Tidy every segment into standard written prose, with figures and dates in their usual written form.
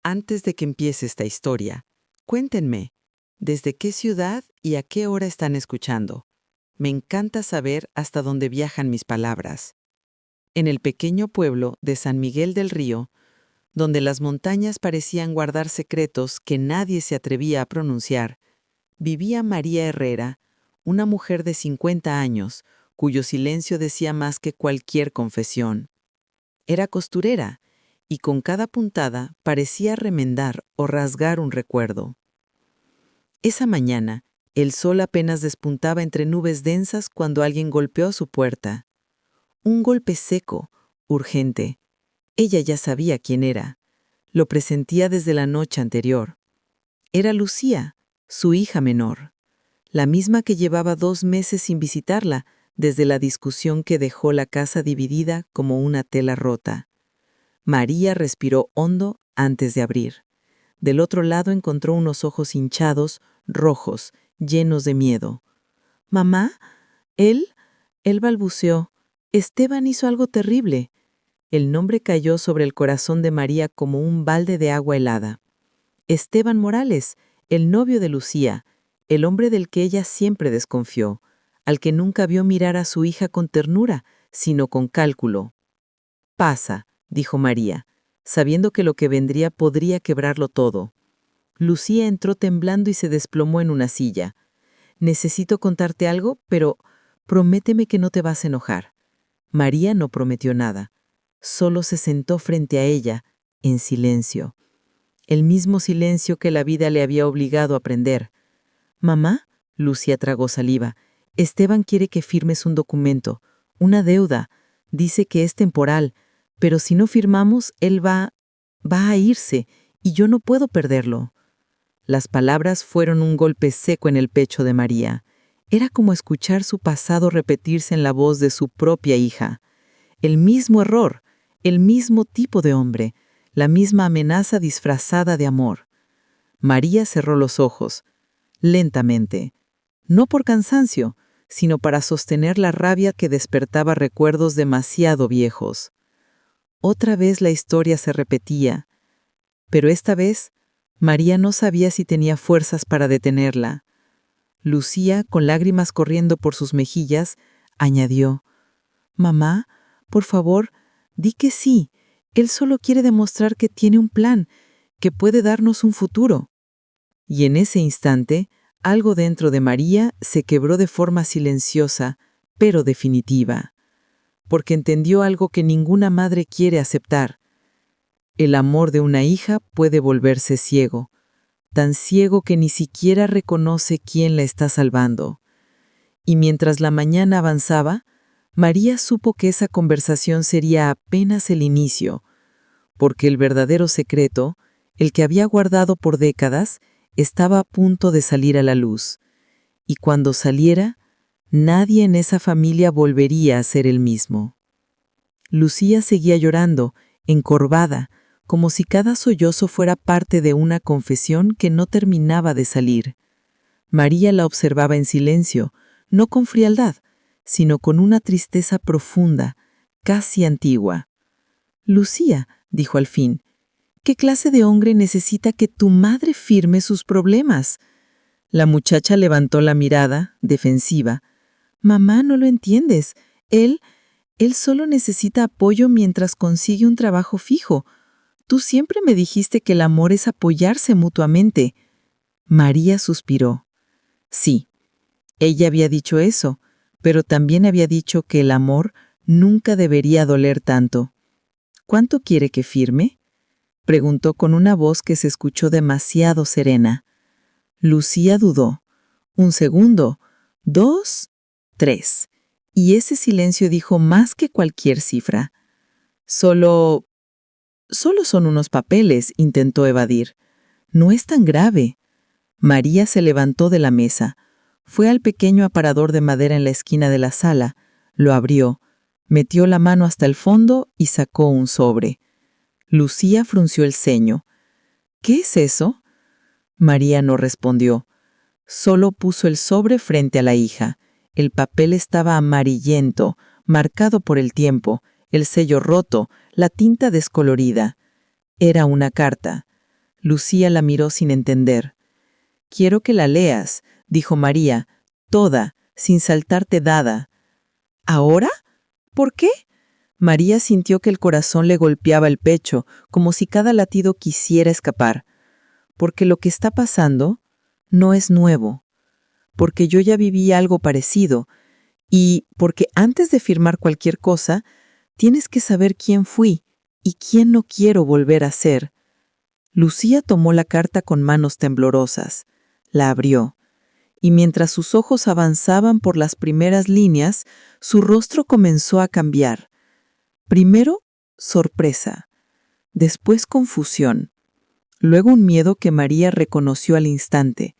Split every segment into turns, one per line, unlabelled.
Antes de que empiece esta historia, cuéntenme, ¿desde qué ciudad y a qué hora están escuchando? Me encanta saber hasta dónde viajan mis palabras. En el pequeño pueblo de San Miguel del Río, donde las montañas parecían guardar secretos que nadie se atrevía a pronunciar, vivía María Herrera, una mujer de 50 años, cuyo silencio decía más que cualquier confesión. Era costurera, y con cada puntada parecía remendar o rasgar un recuerdo. Esa mañana, el sol apenas despuntaba entre nubes densas cuando alguien golpeó su puerta. Un golpe seco, urgente. Ella ya sabía quién era. Lo presentía desde la noche anterior. Era Lucía, su hija menor, la misma que llevaba 2 meses sin visitarla desde la discusión que dejó la casa dividida como una tela rota. María respiró hondo antes de abrir. Del otro lado encontró unos ojos hinchados, rojos, llenos de miedo. «¿Mamá? Él balbuceó. Esteban hizo algo terrible». El nombre cayó sobre el corazón de María como un balde de agua helada. Esteban Morales, el novio de Lucía, el hombre del que ella siempre desconfió, al que nunca vio mirar a su hija con ternura, sino con cálculo. «Pasa», dijo María, sabiendo que lo que vendría podría quebrarlo todo. Lucía entró temblando y se desplomó en una silla. «Necesito contarte algo, pero prométeme que no te vas a enojar». María no prometió nada. Solo se sentó frente a ella, en silencio. El mismo silencio que la vida le había obligado a aprender. «Mamá», Lucía tragó saliva, «Esteban quiere que firmes un documento, una deuda. Dice que es temporal, pero si no firmamos, él va a irse, y yo no puedo perderlo». Las palabras fueron un golpe seco en el pecho de María. Era como escuchar su pasado repetirse en la voz de su propia hija. El mismo error, el mismo tipo de hombre, la misma amenaza disfrazada de amor. María cerró los ojos, lentamente, no por cansancio, sino para sostener la rabia que despertaba recuerdos demasiado viejos. Otra vez la historia se repetía, pero esta vez María no sabía si tenía fuerzas para detenerla. Lucía, con lágrimas corriendo por sus mejillas, añadió: «Mamá, por favor, di que sí. Él solo quiere demostrar que tiene un plan, que puede darnos un futuro». Y en ese instante, algo dentro de María se quebró de forma silenciosa, pero definitiva, porque entendió algo que ninguna madre quiere aceptar. El amor de una hija puede volverse ciego, tan ciego que ni siquiera reconoce quién la está salvando. Y mientras la mañana avanzaba, María supo que esa conversación sería apenas el inicio, porque el verdadero secreto, el que había guardado por décadas, estaba a punto de salir a la luz. Y cuando saliera, nadie en esa familia volvería a ser el mismo. Lucía seguía llorando, encorvada, como si cada sollozo fuera parte de una confesión que no terminaba de salir. María la observaba en silencio, no con frialdad, sino con una tristeza profunda, casi antigua. «Lucía», dijo al fin, «¿qué clase de hombre necesita que tu madre firme sus problemas?» La muchacha levantó la mirada, defensiva. «Mamá, no lo entiendes. Él solo necesita apoyo mientras consigue un trabajo fijo. Tú siempre me dijiste que el amor es apoyarse mutuamente». María suspiró. Sí, ella había dicho eso, pero también había dicho que el amor nunca debería doler tanto. «¿Cuánto quiere que firme?», preguntó con una voz que se escuchó demasiado serena. Lucía dudó. 1 segundo, 2, 3. Y ese silencio dijo más que cualquier cifra. Solo son unos papeles», intentó evadir. «No es tan grave». María se levantó de la mesa. Fue al pequeño aparador de madera en la esquina de la sala, lo abrió, metió la mano hasta el fondo y sacó un sobre. Lucía frunció el ceño. «¿Qué es eso?». María no respondió. Solo puso el sobre frente a la hija. El papel estaba amarillento, marcado por el tiempo, el sello roto, la tinta descolorida. Era una carta. Lucía la miró sin entender. «Quiero que la leas», dijo María, toda, sin saltarte dada. «¿Ahora? ¿Por qué?» María sintió que el corazón le golpeaba el pecho, como si cada latido quisiera escapar. «Porque lo que está pasando no es nuevo. Porque yo ya viví algo parecido. Y porque antes de firmar cualquier cosa, tienes que saber quién fui y quién no quiero volver a ser». Lucía tomó la carta con manos temblorosas. La abrió. Y mientras sus ojos avanzaban por las primeras líneas, su rostro comenzó a cambiar. Primero, sorpresa. Después, confusión. Luego un miedo que María reconoció al instante.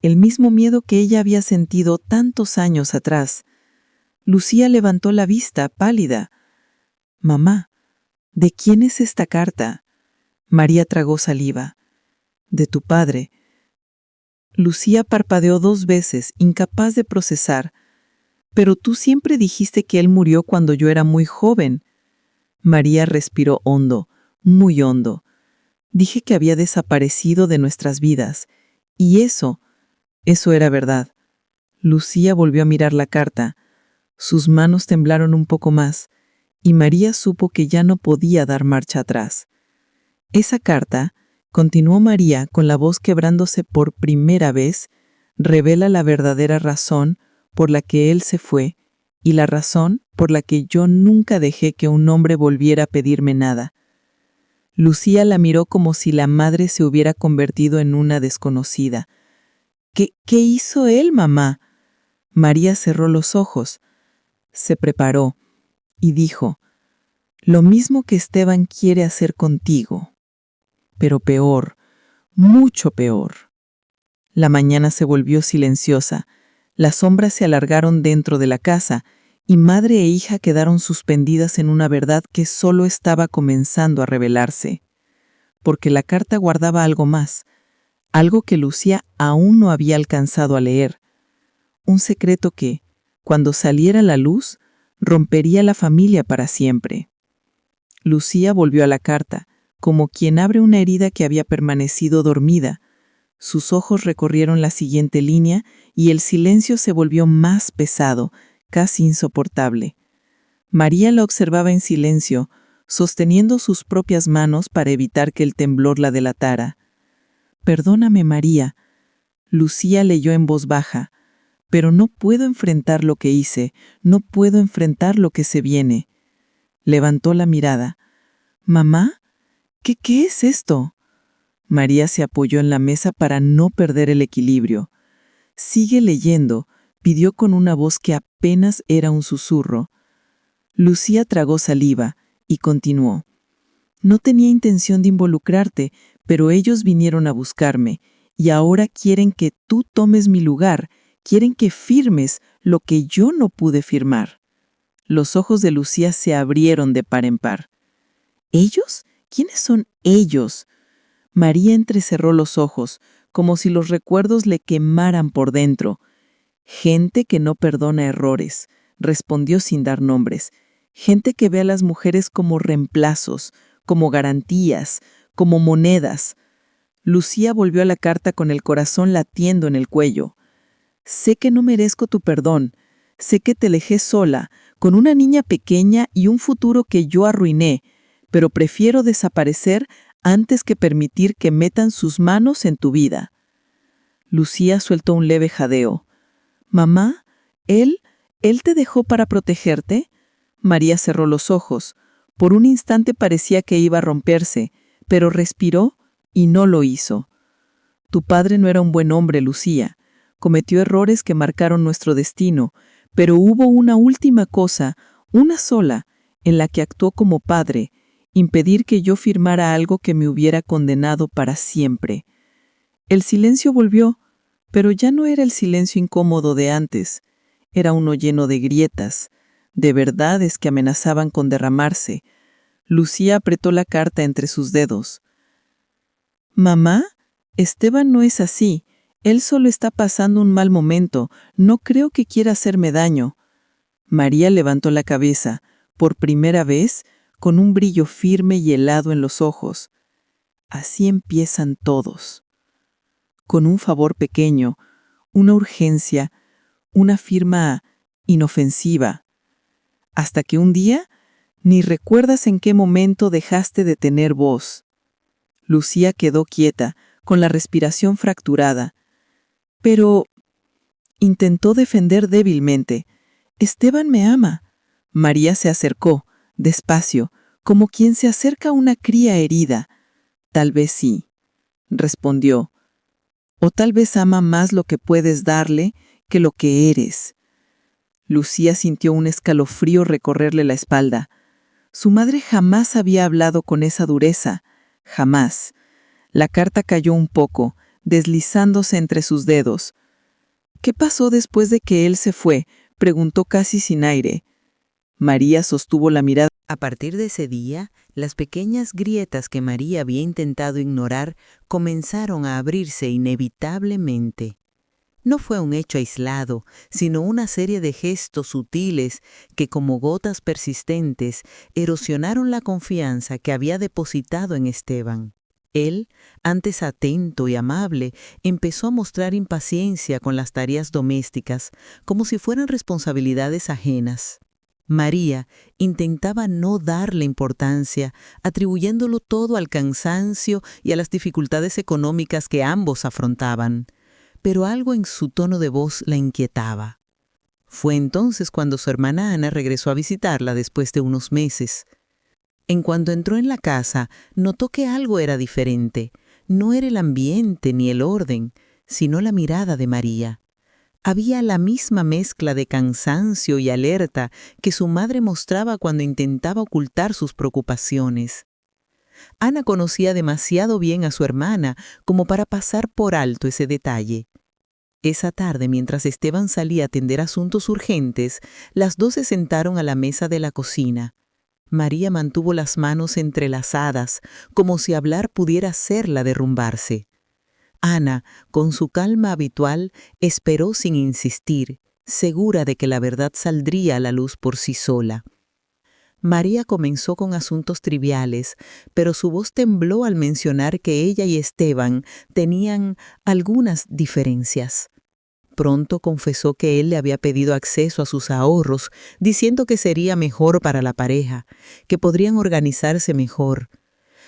El mismo miedo que ella había sentido tantos años atrás. Lucía levantó la vista, pálida. «Mamá, ¿de quién es esta carta?» María tragó saliva. «De tu padre». Lucía parpadeó 2 veces, incapaz de procesar. «Pero tú siempre dijiste que él murió cuando yo era muy joven». María respiró hondo, muy hondo. «Dije que había desaparecido de nuestras vidas. Y eso era verdad». Lucía volvió a mirar la carta. Sus manos temblaron un poco más, y María supo que ya no podía dar marcha atrás. Esa carta, continuó María con la voz quebrándose por primera vez, revela la verdadera razón por la que él se fue y la razón por la que yo nunca dejé que un hombre volviera a pedirme nada. Lucía la miró como si la madre se hubiera convertido en una desconocida. ¿Qué hizo él, mamá?» María cerró los ojos, se preparó y dijo: «Lo mismo que Esteban quiere hacer contigo, pero peor, mucho peor». La mañana se volvió silenciosa, las sombras se alargaron dentro de la casa y madre e hija quedaron suspendidas en una verdad que solo estaba comenzando a revelarse. Porque la carta guardaba algo más, algo que Lucía aún no había alcanzado a leer. Un secreto que, cuando saliera a la luz, rompería la familia para siempre. Lucía volvió a la carta, como quien abre una herida que había permanecido dormida. Sus ojos recorrieron la siguiente línea y el silencio se volvió más pesado, casi insoportable. María la observaba en silencio, sosteniendo sus propias manos para evitar que el temblor la delatara. «Perdóname, María». Lucía leyó en voz baja. «Pero no puedo enfrentar lo que hice, no puedo enfrentar lo que se viene». Levantó la mirada. «Mamá, ¿qué es esto?» María se apoyó en la mesa para no perder el equilibrio. «Sigue leyendo», pidió con una voz que apenas era un susurro. Lucía tragó saliva y continuó. «No tenía intención de involucrarte, pero ellos vinieron a buscarme, y ahora quieren que tú tomes mi lugar, quieren que firmes lo que yo no pude firmar». Los ojos de Lucía se abrieron de par en par. «¿Ellos? ¿Quiénes son ellos?» María entrecerró los ojos, como si los recuerdos le quemaran por dentro. «Gente que no perdona errores», respondió sin dar nombres. «Gente que ve a las mujeres como reemplazos, como garantías, como monedas». Lucía volvió a la carta con el corazón latiendo en el cuello. «Sé que no merezco tu perdón. Sé que te dejé sola, con una niña pequeña y un futuro que yo arruiné, pero prefiero desaparecer antes que permitir que metan sus manos en tu vida». Lucía soltó un leve jadeo. «Mamá, ¿él te dejó para protegerte?» María cerró los ojos. Por un instante parecía que iba a romperse, pero respiró y no lo hizo. «Tu padre no era un buen hombre, Lucía. Cometió errores que marcaron nuestro destino, pero hubo una última cosa, una sola, en la que actuó como padre, impedir que yo firmara algo que me hubiera condenado para siempre». El silencio volvió, pero ya no era el silencio incómodo de antes. Era uno lleno de grietas, de verdades que amenazaban con derramarse. Lucía apretó la carta entre sus dedos. «Mamá, Esteban no es así. Él solo está pasando un mal momento. No creo que quiera hacerme daño». María levantó la cabeza, por primera vez, con un brillo firme y helado en los ojos.
Así empiezan todos, con un favor pequeño, una urgencia, una firma inofensiva, hasta que un día ni recuerdas en qué momento dejaste de tener voz. Lucía quedó quieta, con la respiración fracturada, pero intentó defender débilmente. Esteban me ama. María se acercó, despacio, como quien se acerca a una cría herida. Tal vez sí, respondió. O tal vez ama más lo que puedes darle que lo que eres. Lucía sintió un escalofrío recorrerle la espalda. Su madre jamás había hablado con esa dureza, jamás. La carta cayó un poco, deslizándose entre sus dedos. ¿Qué pasó después de que él se fue?, preguntó casi sin aire. María sostuvo la mirada.
A partir de ese día, las pequeñas grietas que María había intentado ignorar comenzaron a abrirse inevitablemente. No fue un hecho aislado, sino una serie de gestos sutiles que, como gotas persistentes, erosionaron la confianza que había depositado en Esteban. Él, antes atento y amable, empezó a mostrar impaciencia con las tareas domésticas, como si fueran responsabilidades ajenas. María intentaba no darle importancia, atribuyéndolo todo al cansancio y a las dificultades económicas que ambos afrontaban. Pero algo en su tono de voz la inquietaba. Fue entonces cuando su hermana Ana regresó a visitarla después de unos meses. En cuanto entró en la casa, notó que algo era diferente. No era el ambiente ni el orden, sino la mirada de María. Había la misma mezcla de cansancio y alerta que su madre mostraba cuando intentaba ocultar sus preocupaciones. Ana conocía demasiado bien a su hermana como para pasar por alto ese detalle. Esa tarde, mientras Esteban salía a atender asuntos urgentes, las dos se sentaron a la mesa de la cocina. María mantuvo las manos entrelazadas, como si hablar pudiera hacerla derrumbarse. Ana, con su calma habitual, esperó sin insistir, segura de que la verdad saldría a la luz por sí sola. María comenzó con asuntos triviales, pero su voz tembló al mencionar que ella y Esteban tenían algunas diferencias. Pronto confesó que él le había pedido acceso a sus ahorros, diciendo que sería mejor para la pareja, que podrían organizarse mejor.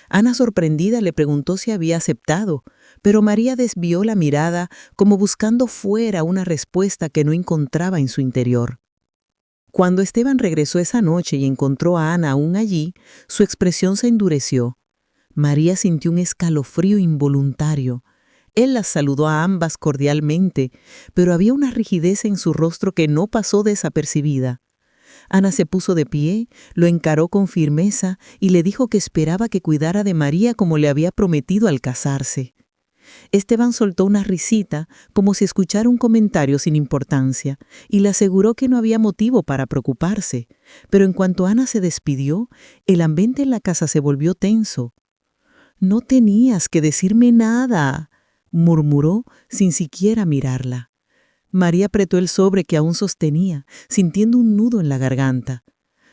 Ana, sorprendida, le preguntó si había aceptado, pero María desvió la mirada como buscando fuera una respuesta que no encontraba en su interior. Cuando Esteban regresó esa noche y encontró a Ana aún allí, su expresión se endureció. María sintió un escalofrío involuntario. Él las saludó a ambas cordialmente, pero había una rigidez en su rostro que no pasó desapercibida. Ana se puso de pie, lo encaró con firmeza y le dijo que esperaba que cuidara de María como le había prometido al casarse. Esteban soltó una risita, como si escuchara un comentario sin importancia, y le aseguró que no había motivo para preocuparse. Pero en cuanto Ana se despidió, el ambiente en la casa se volvió tenso. «No tenías que decirme nada», murmuró sin siquiera mirarla. María apretó el sobre que aún sostenía, sintiendo un nudo en la garganta.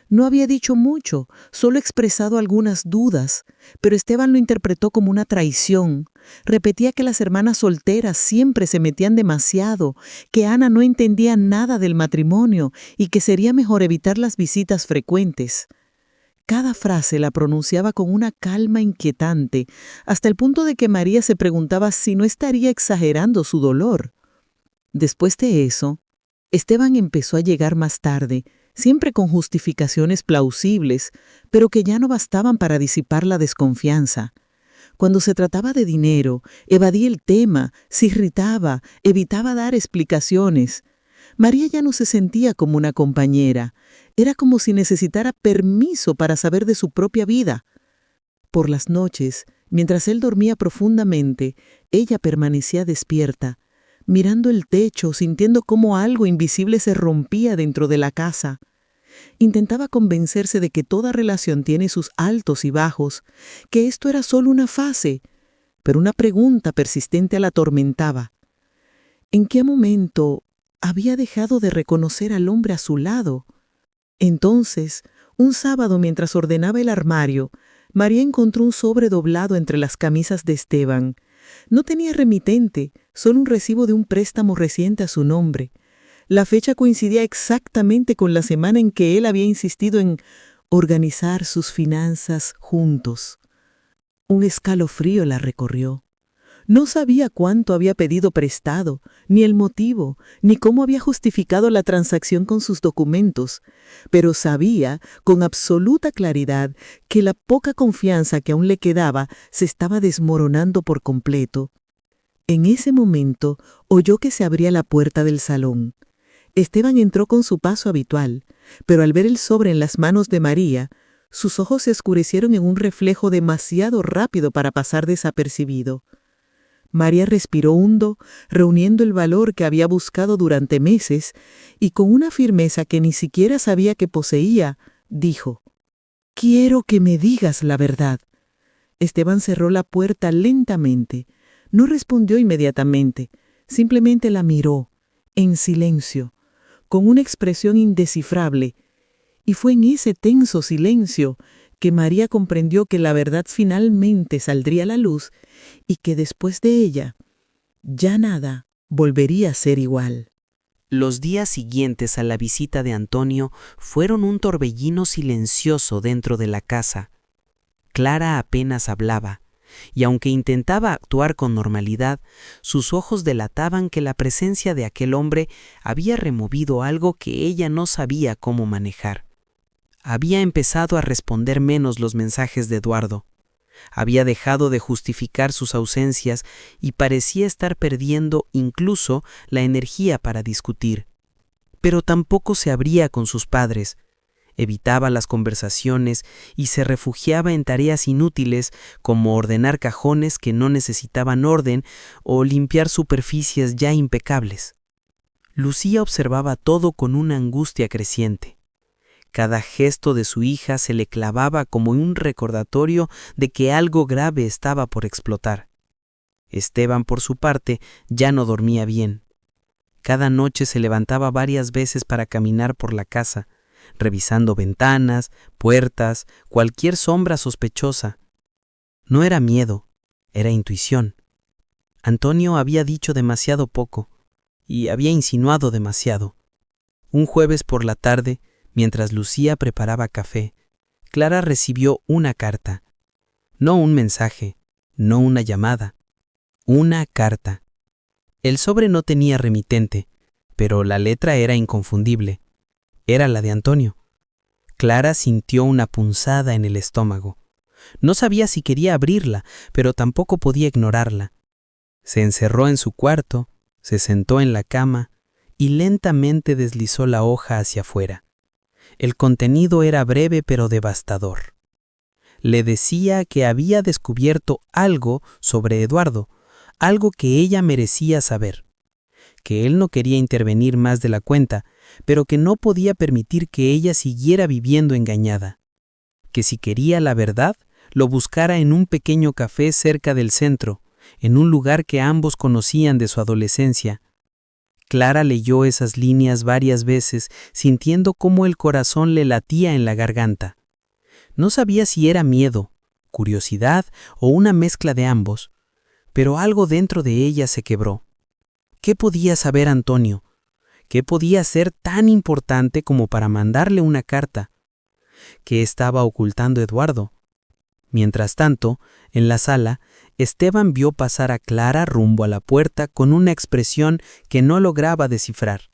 No había dicho mucho, solo expresado algunas dudas, pero Esteban lo interpretó como una traición. Repetía que las hermanas solteras siempre se metían demasiado, que Ana no entendía nada del matrimonio y que sería mejor evitar las visitas frecuentes. Cada frase la pronunciaba con una calma inquietante, hasta el punto de que María se preguntaba si no estaría exagerando su dolor. Después de eso, Esteban empezó a llegar más tarde, siempre con justificaciones plausibles, pero que ya no bastaban para disipar la desconfianza. Cuando se trataba de dinero, evadía el tema, se irritaba, evitaba dar explicaciones. María ya no se sentía como una compañera. Era como si necesitara permiso para saber de su propia vida. Por las noches, mientras él dormía profundamente, ella permanecía despierta, mirando el techo, sintiendo cómo algo invisible se rompía dentro de la casa. Intentaba convencerse de que toda relación tiene sus altos y bajos, que esto era solo una fase, pero una pregunta persistente la atormentaba. ¿En qué momento había dejado de reconocer al hombre a su lado? Entonces, un sábado mientras ordenaba el armario,
María encontró un sobre doblado entre las camisas de Esteban. No tenía remitente, solo un recibo de un préstamo reciente a su nombre. La fecha coincidía exactamente con la semana en que él había insistido en organizar sus finanzas juntos. Un escalofrío la recorrió. No sabía cuánto había pedido prestado, ni el motivo, ni cómo había justificado la transacción con sus documentos, pero sabía con absoluta claridad que la poca confianza que aún le quedaba se estaba desmoronando por completo. En ese momento oyó que se abría la puerta del salón. Esteban entró con su paso habitual, pero al ver el sobre en las manos de María, sus ojos se oscurecieron en un reflejo demasiado rápido para pasar desapercibido. María respiró hondo, reuniendo el valor que había buscado durante meses, y con una firmeza que ni siquiera sabía que poseía, dijo: «Quiero que me digas la verdad». Esteban cerró la puerta lentamente. No respondió inmediatamente, simplemente la miró, en silencio, con una expresión indescifrable, y fue en ese tenso silencio que María comprendió que la verdad finalmente saldría a la luz y que después de ella, ya nada volvería a ser igual.
Los días siguientes a la visita de Antonio fueron un torbellino silencioso dentro de la casa. Clara apenas hablaba, y aunque intentaba actuar con normalidad, sus ojos delataban que la presencia de aquel hombre había removido algo que ella no sabía cómo manejar. Había empezado a responder menos los mensajes de Eduardo. Había dejado de justificar sus ausencias y parecía estar perdiendo incluso la energía para discutir. Pero tampoco se abría con sus padres. Evitaba las conversaciones y se refugiaba en tareas inútiles como ordenar cajones que no necesitaban orden o limpiar superficies ya impecables. Lucía observaba todo con una angustia creciente. Cada gesto de su hija se le clavaba como un recordatorio de que algo grave estaba por explotar. Esteban, por su parte, ya no dormía bien. Cada noche se levantaba varias veces para caminar por la casa, revisando ventanas, puertas, cualquier sombra sospechosa. No era miedo, era intuición. Antonio había dicho demasiado poco y había insinuado demasiado. Un jueves por la tarde, mientras Lucía preparaba café, Clara recibió una carta. No un mensaje, no una llamada. Una carta. El sobre no tenía remitente, pero la letra era inconfundible. Era la de Antonio. Clara sintió una punzada en el estómago. No sabía si quería abrirla, pero tampoco podía ignorarla. Se encerró en su cuarto, se sentó en la cama y lentamente deslizó la hoja hacia afuera. El contenido era breve pero devastador. Le decía que había descubierto algo sobre Eduardo, algo que ella merecía saber, que él no quería intervenir más de la cuenta, pero que no podía permitir que ella siguiera viviendo engañada, que si quería la verdad, lo buscara en un pequeño café cerca del centro, en un lugar que ambos conocían de su adolescencia. Clara leyó esas líneas varias veces, sintiendo cómo el corazón le latía en la garganta. No sabía si era miedo, curiosidad o una mezcla de ambos, pero algo dentro de ella se quebró. ¿Qué podía saber Antonio? ¿Qué podía ser tan importante como para mandarle una carta? ¿Qué estaba ocultando Eduardo? Mientras tanto, en la sala, Esteban vio pasar a Clara rumbo a la puerta con una expresión que no lograba descifrar.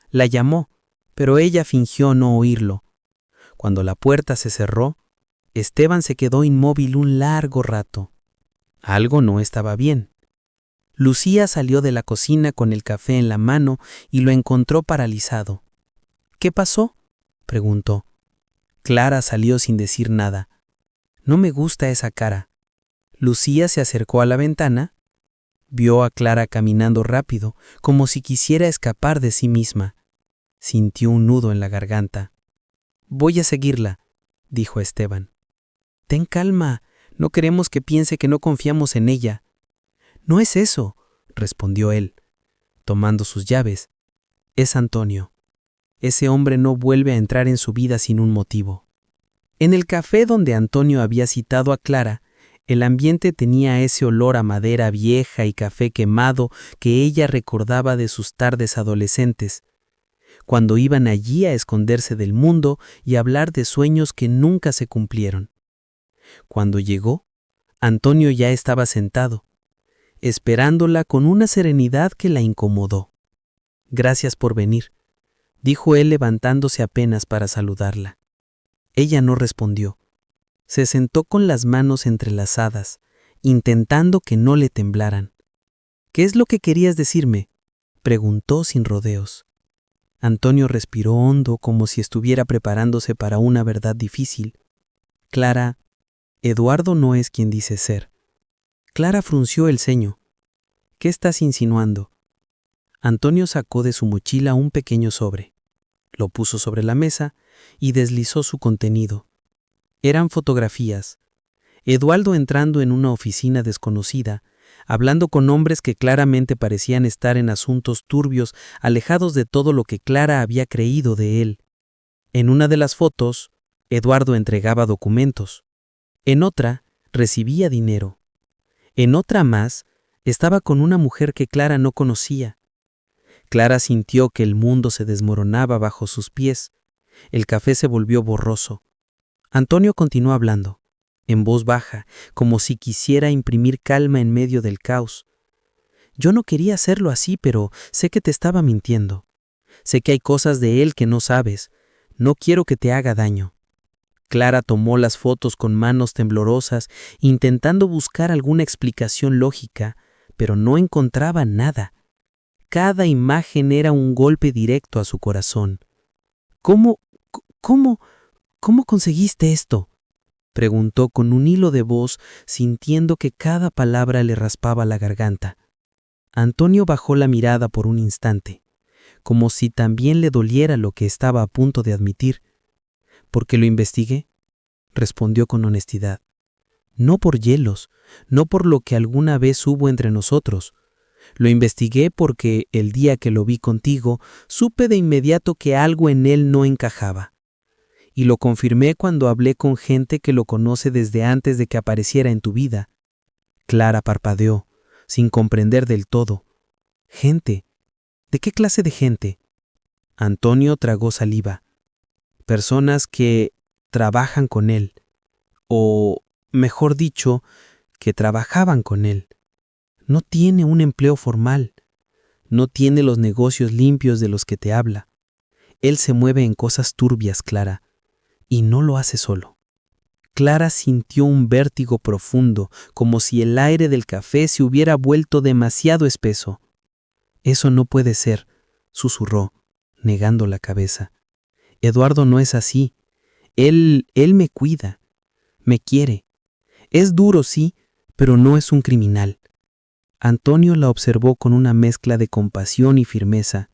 La llamó, pero ella fingió no oírlo. Cuando la puerta se cerró, Esteban se quedó inmóvil un largo rato. Algo no estaba bien. Lucía salió de la cocina con el café en la mano y lo encontró paralizado. «¿Qué pasó?», preguntó. Clara salió sin decir nada. «No me gusta esa cara». Lucía se acercó a la ventana. Vio a Clara caminando rápido, como si quisiera escapar de sí misma. Sintió un nudo en la garganta. «Voy a seguirla», dijo Esteban. «Ten calma, no queremos que piense que no confiamos en ella». «No es eso», respondió él, tomando sus llaves. «Es Antonio. Ese hombre no vuelve a entrar en su vida sin un motivo». En el café donde Antonio había citado a Clara, el ambiente tenía ese olor a madera vieja y café quemado que ella recordaba de sus tardes adolescentes, cuando iban allí a esconderse del mundo y hablar de sueños que nunca se cumplieron. Cuando llegó, Antonio ya estaba sentado, esperándola con una serenidad que la incomodó. «Gracias por venir», dijo él levantándose apenas para saludarla. Ella no respondió. Se sentó con las manos entrelazadas, intentando que no le temblaran. «¿Qué es lo que querías decirme?», preguntó sin rodeos. Antonio respiró hondo como si estuviera preparándose para una verdad difícil. «Clara, Eduardo no es quien dice ser». Clara frunció el ceño. «¿Qué estás insinuando?». Antonio sacó de su mochila un pequeño sobre. Lo puso sobre la mesa y deslizó su contenido. Eran fotografías. Eduardo entrando en una oficina desconocida, hablando con hombres que claramente parecían estar en asuntos turbios, alejados de todo lo que Clara había creído de él. En una de las fotos, Eduardo entregaba documentos. En otra, recibía dinero. En otra más, estaba con una mujer que Clara no conocía. Clara sintió que el mundo se desmoronaba bajo sus pies. El café se volvió borroso. Antonio continuó hablando, en voz baja, como si quisiera imprimir calma en medio del caos. «Yo no quería hacerlo así, pero sé que te estaba mintiendo. Sé que hay cosas de él que no sabes. No quiero que te haga daño». Clara tomó las fotos con manos temblorosas, intentando buscar alguna explicación lógica, pero no encontraba nada. Cada imagen era un golpe directo a su corazón. «¿Cómo conseguiste esto?», preguntó con un hilo de voz, sintiendo que cada palabra le raspaba la garganta. Antonio bajó la mirada por un instante, como si también le doliera lo que estaba a punto de admitir. «Porque lo investigué», respondió con honestidad. «No por hielos, no por lo que alguna vez hubo entre nosotros. Lo investigué porque el día que lo vi contigo, supe de inmediato que algo en él no encajaba. Y lo confirmé cuando hablé con gente que lo conoce desde antes de que apareciera en tu vida». Clara parpadeó, sin comprender del todo. «¿Gente? ¿De qué clase de gente?». Antonio tragó saliva. «Personas que trabajan con él, o, mejor dicho, que trabajaban con él. No tiene un empleo formal, no tiene los negocios limpios de los que te habla. Él se mueve en cosas turbias, Clara, y no lo hace solo». Clara sintió un vértigo profundo, como si el aire del café se hubiera vuelto demasiado espeso. «Eso no puede ser», susurró, negando la cabeza. «Eduardo no es así. Él me cuida, me quiere. Es duro, sí, pero no es un criminal». Antonio la observó con una mezcla de compasión y firmeza.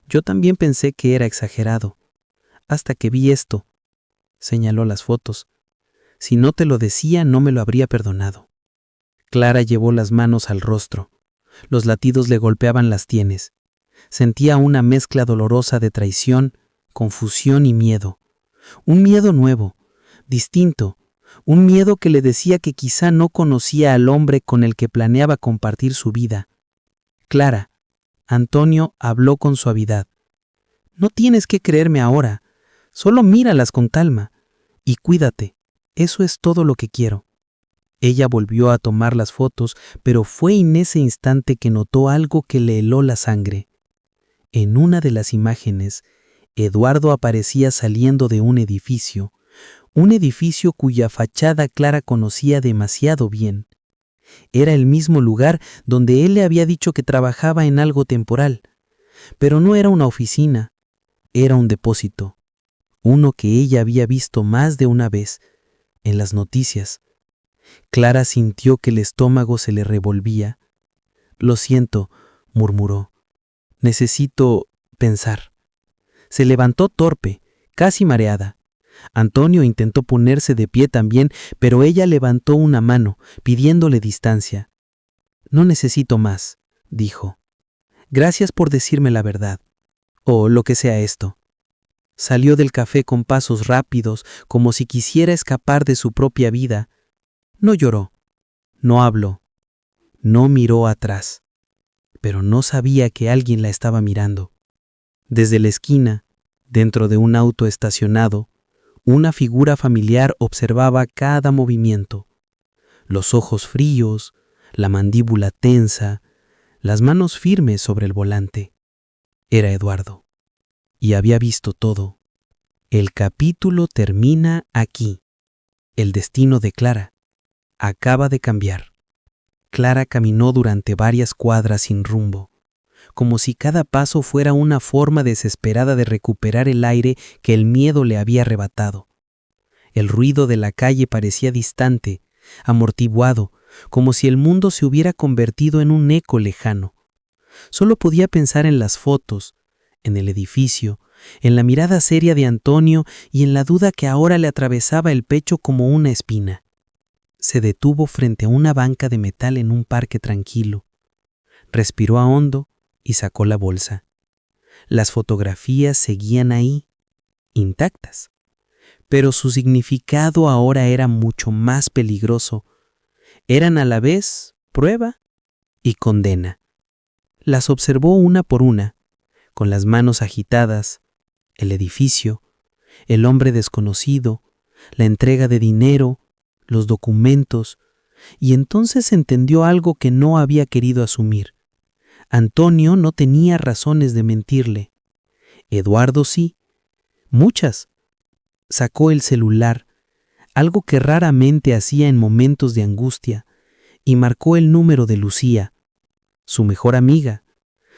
«Yo también pensé que era exagerado, hasta que vi esto», señaló las fotos. «Si no te lo decía, no me lo habría perdonado». Clara llevó las manos al rostro. Los latidos le golpeaban las sienes. Sentía una mezcla dolorosa de traición, confusión y miedo. Un miedo nuevo, distinto, un miedo que le decía que quizá no conocía al hombre con el que planeaba compartir su vida. «Clara», Antonio habló con suavidad, «no tienes que creerme ahora, solo míralas con calma y cuídate, eso es todo lo que quiero». Ella volvió a tomar las fotos, pero fue en ese instante que notó algo que le heló la sangre. En una de las imágenes, Eduardo aparecía saliendo de un edificio cuya fachada Clara conocía demasiado bien. Era el mismo lugar donde él le había dicho que trabajaba en algo temporal, pero no era una oficina, era un depósito, uno que ella había visto más de una vez, en las noticias. Clara sintió que el estómago se le revolvía. «Lo siento», murmuró. «Necesito pensar». Se levantó torpe, casi mareada. Antonio intentó ponerse de pie también, pero ella levantó una mano, pidiéndole distancia. «No necesito más», dijo. «Gracias por decirme la verdad, o lo que sea esto». Salió del café con pasos rápidos, como si quisiera escapar de su propia vida. No lloró, no habló, no miró atrás, pero no sabía que alguien la estaba mirando. Desde la esquina, dentro de un auto estacionado, una figura familiar observaba cada movimiento. Los ojos fríos, la mandíbula tensa, las manos firmes sobre el volante. Era Eduardo. Y había visto todo. El capítulo termina aquí. El destino de Clara acaba de cambiar. Clara caminó durante varias cuadras sin rumbo, como si cada paso fuera una forma desesperada de recuperar el aire que el miedo le había arrebatado. El ruido de la calle parecía distante, amortiguado, como si el mundo se hubiera convertido en un eco lejano. Solo podía pensar en las fotos, en el edificio, en la mirada seria de Antonio y en la duda que ahora le atravesaba el pecho como una espina. Se detuvo frente a una banca de metal en un parque tranquilo. Respiró a hondo y sacó la bolsa. Las fotografías seguían ahí, intactas. Pero su significado ahora era mucho más peligroso. Eran a la vez prueba y condena. Las observó una por una, con las manos agitadas, el edificio, el hombre desconocido, la entrega de dinero, los documentos, y entonces entendió algo que no había querido asumir. Antonio no tenía razones de mentirle. Eduardo sí, muchas. Sacó el celular, algo que raramente hacía en momentos de angustia, y marcó el número de Lucía, su mejor amiga,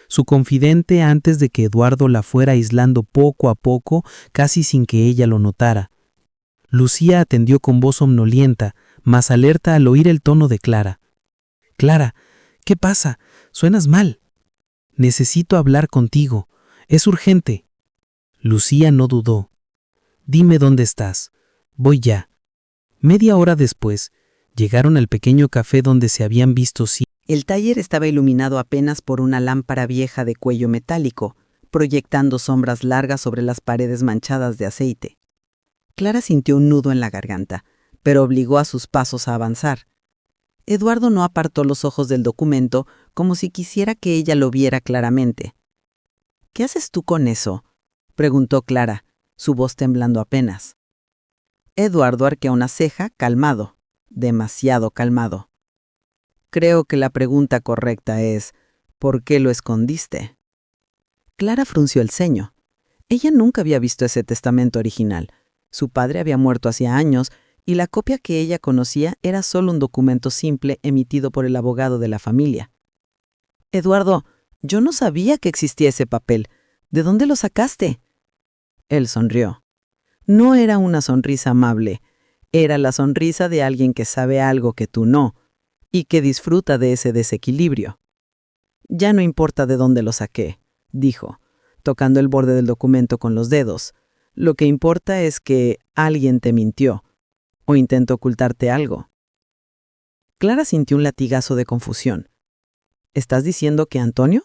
su confidente antes de que Eduardo la fuera aislando poco a poco, casi sin que ella lo notara. Lucía atendió con voz somnolienta, mas alerta al oír el tono de Clara. «Clara, ¿qué pasa? Suenas mal. Necesito hablar contigo. Es urgente». Lucía no dudó. «Dime dónde estás. Voy ya». Media hora después, llegaron al pequeño café donde se habían visto.
El taller estaba iluminado apenas por una lámpara vieja de cuello metálico, proyectando sombras largas sobre las paredes manchadas de aceite. Clara sintió un nudo en la garganta, pero obligó a sus pasos a avanzar. Eduardo no apartó los ojos del documento como si quisiera que ella lo viera claramente. «¿Qué haces tú con eso?», preguntó Clara, su voz temblando apenas. Eduardo arqueó una ceja, calmado, demasiado calmado. «Creo que la pregunta correcta es, ¿por qué lo escondiste?». Clara frunció el ceño. Ella nunca había visto ese testamento original. Su padre había muerto hacía años y la copia que ella conocía era solo un documento simple emitido por el abogado de la familia. «Eduardo, yo no sabía que existía ese papel. ¿De dónde lo sacaste?». Él sonrió. No era una sonrisa amable, era la sonrisa de alguien que sabe algo que tú no, y que disfruta de ese desequilibrio. «Ya no importa de dónde lo saqué», dijo, tocando el borde del documento con los dedos. «Lo que importa es que alguien te mintió, o intentó ocultarte algo». Clara sintió un latigazo de confusión. «¿Estás diciendo que Antonio?».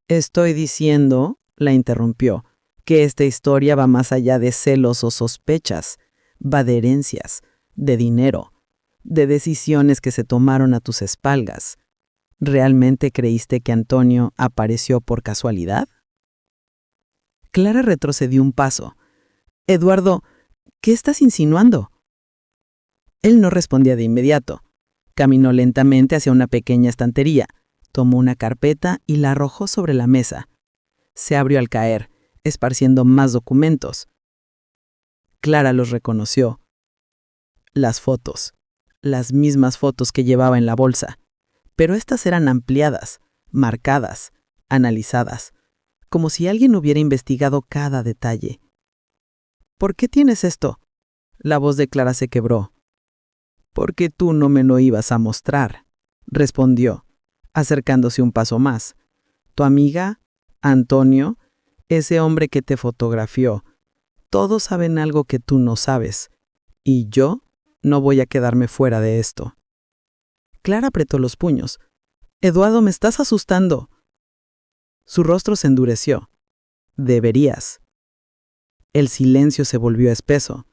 «Estoy diciendo», la interrumpió, «que esta historia va más allá de celos o sospechas, va de herencias, de dinero, de decisiones que se tomaron a tus espaldas. ¿Realmente creíste que Antonio apareció por casualidad?». Clara retrocedió un paso. «Eduardo, ¿qué estás insinuando?». Él no respondía de inmediato. Caminó lentamente hacia una pequeña estantería, tomó una carpeta y la arrojó sobre la mesa. Se abrió al caer, esparciendo más documentos. Clara los reconoció. Las fotos, las mismas fotos que llevaba en la bolsa, pero estas eran ampliadas, marcadas, analizadas, como si alguien hubiera investigado cada detalle. «¿Por qué tienes esto?». La voz de Clara se quebró. «Porque tú no me lo ibas a mostrar», respondió, acercándose un paso más. «Tu amiga, Antonio, ese hombre que te fotografió, todos saben algo que tú no sabes, y yo no voy a quedarme fuera de esto». Clara apretó los puños. «Eduardo, me estás asustando». Su rostro se endureció. «Deberías».
El silencio se volvió espeso.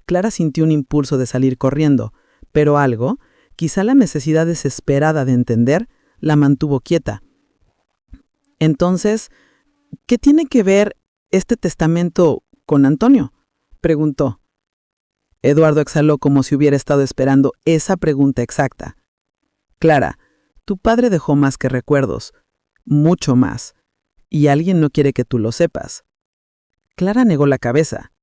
Clara sintió un impulso de salir corriendo, pero algo, quizá la necesidad desesperada de entender, la mantuvo quieta. Entonces, ¿qué tiene que ver este testamento con Antonio?, preguntó. Eduardo exhaló como si hubiera estado esperando esa pregunta exacta. Clara, tu padre dejó más que recuerdos, mucho más, y alguien no quiere que tú lo sepas. Clara negó la cabeza.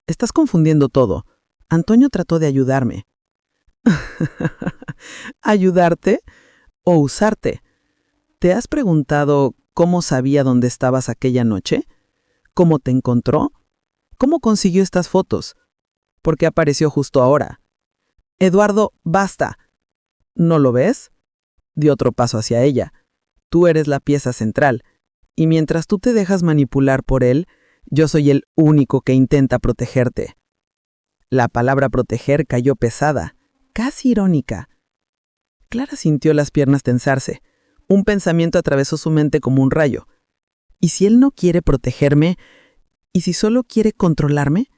Estás confundiendo todo. Antonio trató de ayudarme. ¿Ayudarte o usarte? ¿Te has preguntado cómo sabía dónde estabas aquella noche? ¿Cómo te encontró? ¿Cómo consiguió estas fotos? ¿Por qué apareció justo ahora? Eduardo, basta. ¿No lo ves? Dio otro paso hacia ella. Tú eres la pieza central, y mientras tú te dejas manipular por él, yo soy el único que intenta protegerte. La palabra proteger cayó pesada, casi irónica. Clara sintió las piernas tensarse. Un pensamiento atravesó su mente como un rayo. ¿Y si él no quiere protegerme? ¿Y si solo quiere controlarme?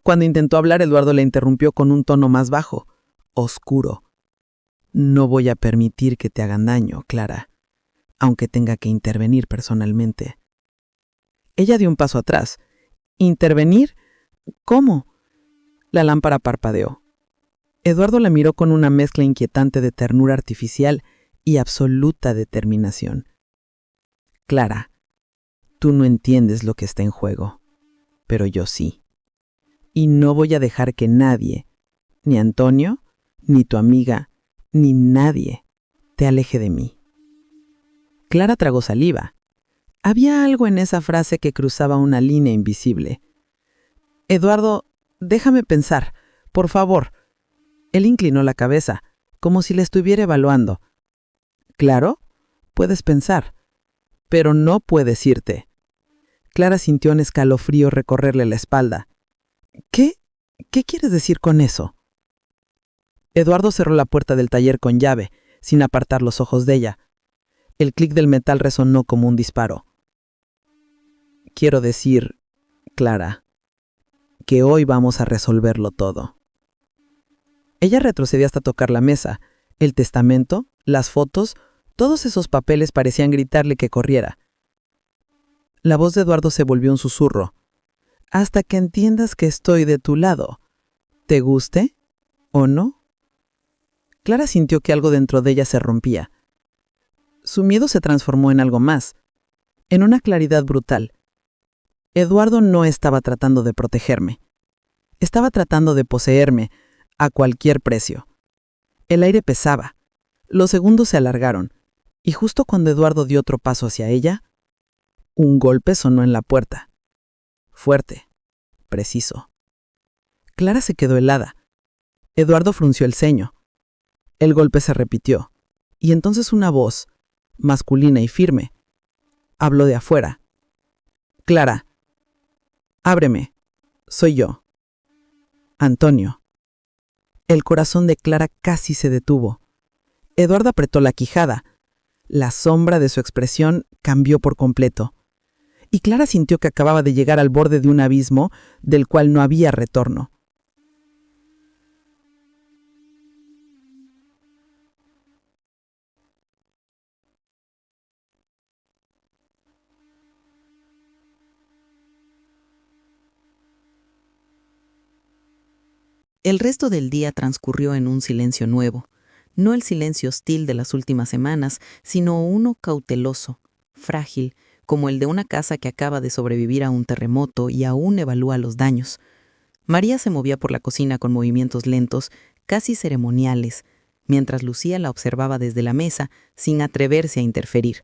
Cuando intentó hablar, Eduardo le interrumpió con un tono más bajo, oscuro. No voy a permitir que te hagan daño, Clara, aunque tenga que intervenir personalmente. Ella dio un paso atrás. ¿Intervenir? ¿Cómo? La lámpara parpadeó. Eduardo la miró con una mezcla inquietante de ternura artificial y absoluta determinación. Clara, tú no entiendes lo que está en juego, pero yo sí. Y no voy a dejar que nadie, ni Antonio, ni tu amiga, ni nadie, te aleje de mí. Clara tragó saliva. Había algo en esa frase que cruzaba una línea invisible. Eduardo, déjame pensar, por favor. Él inclinó la cabeza, como si le estuviera evaluando. Claro, puedes pensar, pero no puedes irte. Clara sintió un escalofrío recorrerle la espalda. ¿Qué quieres decir con eso? Eduardo cerró la puerta del taller con llave, sin apartar los ojos de ella. El clic del metal resonó como un disparo. Quiero decir, Clara, que hoy vamos a resolverlo todo. Ella retrocedió hasta tocar la mesa. El testamento, las fotos, todos esos papeles parecían gritarle que corriera. La voz de Eduardo se volvió un susurro. Hasta que entiendas que estoy de tu lado. ¿Te guste o no? Clara sintió que algo dentro de ella se rompía. Su miedo se transformó en algo más, en una claridad brutal. Eduardo no estaba tratando de protegerme. Estaba tratando de poseerme, a cualquier precio. El aire pesaba. Los segundos se alargaron, y justo cuando Eduardo dio otro paso hacia ella, un golpe sonó en la puerta. Fuerte, preciso. Clara se quedó helada. Eduardo frunció el ceño. El golpe se repitió, y entonces una voz, masculina y firme, habló de afuera. Clara, ábreme, soy yo. Antonio. El corazón de Clara casi se detuvo. Eduardo apretó la quijada. La sombra de su expresión cambió por completo. Y Clara sintió que acababa de llegar al borde de un abismo del cual no había retorno.
El resto del día transcurrió en un silencio nuevo, no el silencio hostil de las últimas semanas, sino uno cauteloso, frágil, como el de una casa que acaba de sobrevivir a un terremoto y aún evalúa los daños. María se movía por la cocina con movimientos lentos, casi ceremoniales, mientras Lucía la observaba desde la mesa, sin atreverse a interferir.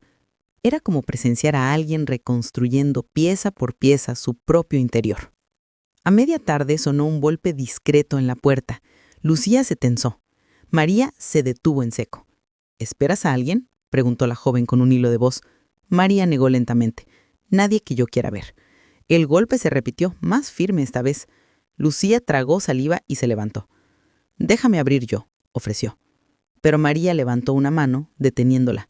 Era como presenciar a alguien reconstruyendo pieza por pieza su propio interior. A media tarde sonó un golpe discreto en la puerta. Lucía se tensó. María se detuvo en seco. ¿Esperas a alguien?, preguntó la joven con un hilo de voz. María negó lentamente. Nadie que yo quiera ver. El golpe se repitió, más firme esta vez. Lucía tragó saliva y se levantó. Déjame abrir yo, ofreció. Pero María levantó una mano, deteniéndola.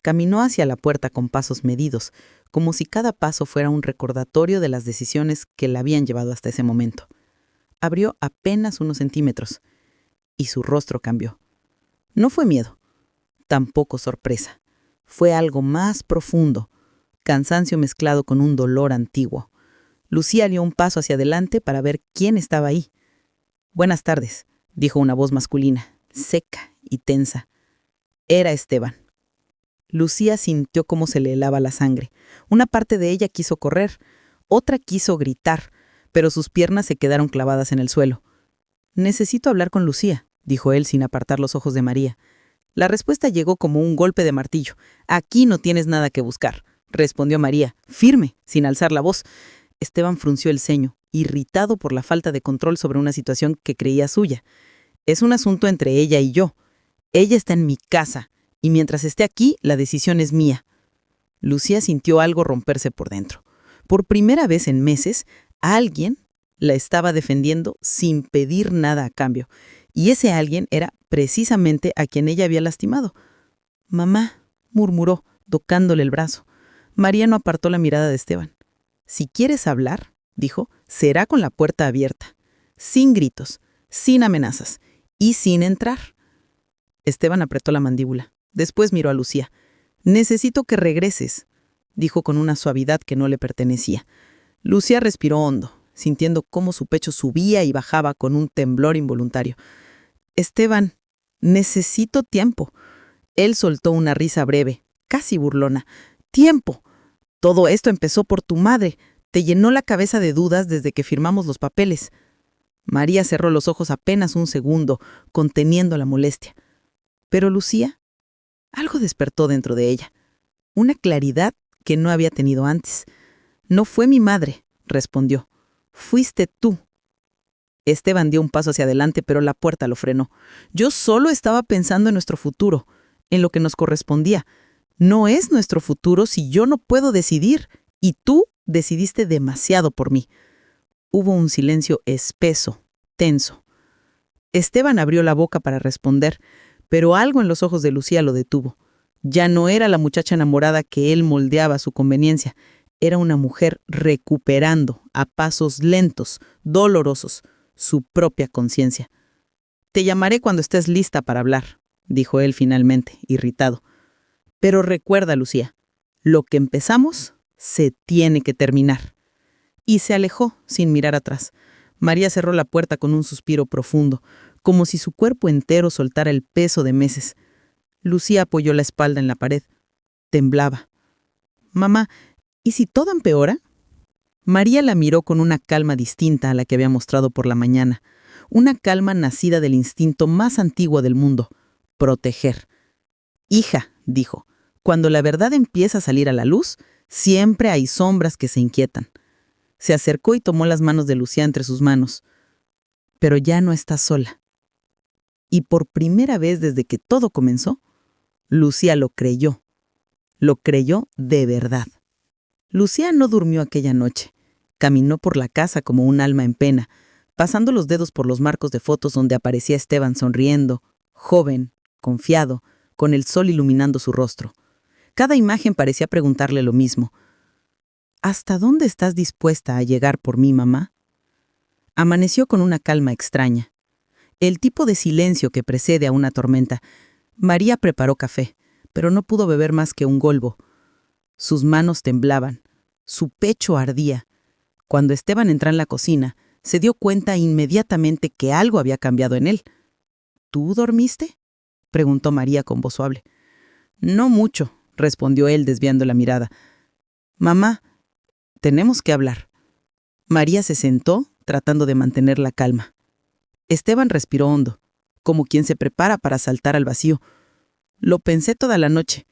Caminó hacia la puerta con pasos medidos, como si cada paso fuera un recordatorio de las decisiones que la habían llevado hasta ese momento. Abrió apenas unos centímetros, y su rostro cambió. No fue miedo, tampoco sorpresa. Fue algo más profundo, cansancio mezclado con un dolor antiguo. Lucía dio un paso hacia adelante para ver quién estaba ahí. «Buenas tardes», dijo una voz masculina, seca y tensa. Era Esteban. Lucía sintió cómo se le helaba la sangre. Una parte de ella quiso correr, otra quiso gritar, pero sus piernas se quedaron clavadas en el suelo. «Necesito hablar con Lucía», dijo él sin apartar los ojos de María. La respuesta llegó como un golpe de martillo. «Aquí no tienes nada que buscar», respondió María, firme, sin alzar la voz. Esteban frunció el ceño, irritado por la falta de control sobre una situación que creía suya. «Es un asunto entre ella y yo. Ella está en mi casa, y mientras esté aquí, la decisión es mía». Lucía sintió algo romperse por dentro. Por primera vez en meses, alguien la estaba defendiendo sin pedir nada a cambio. Y ese alguien era precisamente a quien ella había lastimado. «Mamá», murmuró, tocándole el brazo. María no apartó la mirada de Esteban. «Si quieres hablar», dijo, «será con la puerta abierta, sin gritos, sin amenazas y sin entrar». Esteban apretó la mandíbula. Después miró a Lucía. «Necesito que regreses», dijo con una suavidad que no le pertenecía. Lucía respiró hondo, sintiendo cómo su pecho subía y bajaba con un temblor involuntario. «Esteban, necesito tiempo». Él soltó una risa breve, casi burlona. «Tiempo. Todo esto empezó por tu madre. Te llenó la cabeza de dudas desde que firmamos los papeles». María cerró los ojos apenas un segundo, conteniendo la molestia. Pero Lucía, algo despertó dentro de ella. Una claridad que no había tenido antes. «No fue mi madre», respondió. «Fuiste tú». Esteban dio un paso hacia adelante, pero la puerta lo frenó. «Yo solo estaba pensando en nuestro futuro, en lo que nos correspondía. No es nuestro futuro si yo no puedo decidir, y tú decidiste demasiado por mí». Hubo un silencio espeso, tenso. Esteban abrió la boca para responder, pero algo en los ojos de Lucía lo detuvo. Ya no era la muchacha enamorada que él moldeaba a su conveniencia. Era una mujer recuperando, a pasos lentos, dolorosos, su propia conciencia. «Te llamaré cuando estés lista para hablar», dijo él finalmente, irritado. «Pero recuerda, Lucía, lo que empezamos se tiene que terminar». Y se alejó sin mirar atrás. María cerró la puerta con un suspiro profundo, como si su cuerpo entero soltara el peso de meses. Lucía apoyó la espalda en la pared. Temblaba. «Mamá, ¿y si todo empeora?» María la miró con una calma distinta a la que había mostrado por la mañana. Una calma nacida del instinto más antiguo del mundo: proteger. «Hija», dijo, «cuando la verdad empieza a salir a la luz, siempre hay sombras que se inquietan». Se acercó y tomó las manos de Lucía entre sus manos. «Pero ya no estás sola». Y por primera vez desde que todo comenzó, Lucía lo creyó. Lo creyó de verdad. Lucía no durmió aquella noche. Caminó por la casa como un alma en pena, pasando los dedos por los marcos de fotos donde aparecía Esteban sonriendo, joven, confiado, con el sol iluminando su rostro. Cada imagen parecía preguntarle lo mismo. «¿Hasta dónde estás dispuesta a llegar por mí, mamá?» Amaneció con una calma extraña. El tipo de silencio que precede a una tormenta. María preparó café, pero no pudo beber más que un golbo. Sus manos temblaban, su pecho ardía. Cuando Esteban entró en la cocina, se dio cuenta inmediatamente que algo había cambiado en él. «¿Tú dormiste?», preguntó María con voz suave. «No mucho», respondió él desviando la mirada. «Mamá, tenemos que hablar». María se sentó, tratando de mantener la calma. Esteban respiró hondo, como quien se prepara para saltar al vacío. «Lo pensé toda la noche.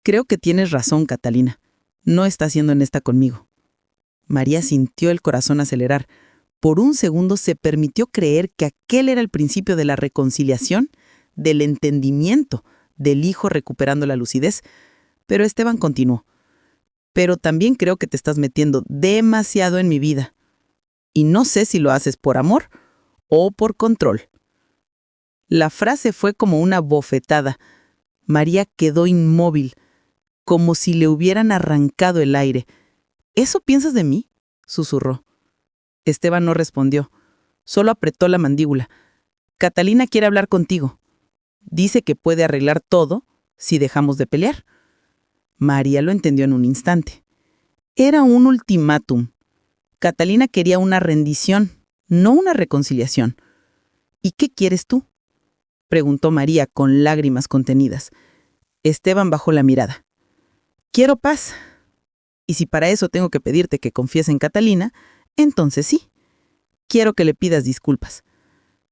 Creo que tienes razón, Catalina. No estás siendo honesta conmigo». María sintió el corazón acelerar. Por un segundo se permitió creer que aquel era el principio de la reconciliación, del entendimiento, del hijo recuperando la lucidez. Pero Esteban continuó. «Pero también creo que te estás metiendo demasiado en mi vida. Y no sé si lo haces por amor o por control». La frase fue como una bofetada.
María quedó inmóvil, como si le hubieran arrancado el aire. ¿Eso piensas de mí?, susurró. Esteban no respondió, solo apretó la mandíbula. Catalina quiere hablar contigo. Dice que puede arreglar todo si dejamos de pelear. María lo entendió en un instante. Era un ultimátum. Catalina quería una rendición, no una reconciliación. ¿Y qué quieres tú?, preguntó María con lágrimas contenidas. Esteban bajó la mirada. Quiero paz. Y si para eso tengo que pedirte que confíes en Catalina, entonces sí. Quiero que le pidas disculpas.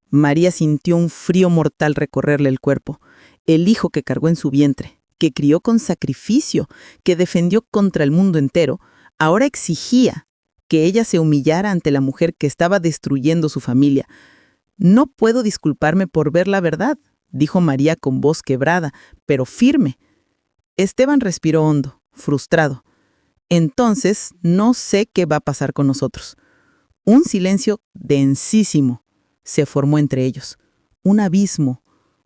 María sintió un frío mortal recorrerle el cuerpo. El hijo que cargó en su vientre, que crió con sacrificio, que defendió contra el mundo entero, ahora exigía que ella se humillara ante la mujer que estaba destruyendo su familia. No puedo disculparme por ver la verdad, dijo María con voz quebrada, pero firme. Esteban respiró hondo, frustrado. Entonces, no sé qué va a pasar con nosotros. Un silencio densísimo se formó entre ellos. Un abismo,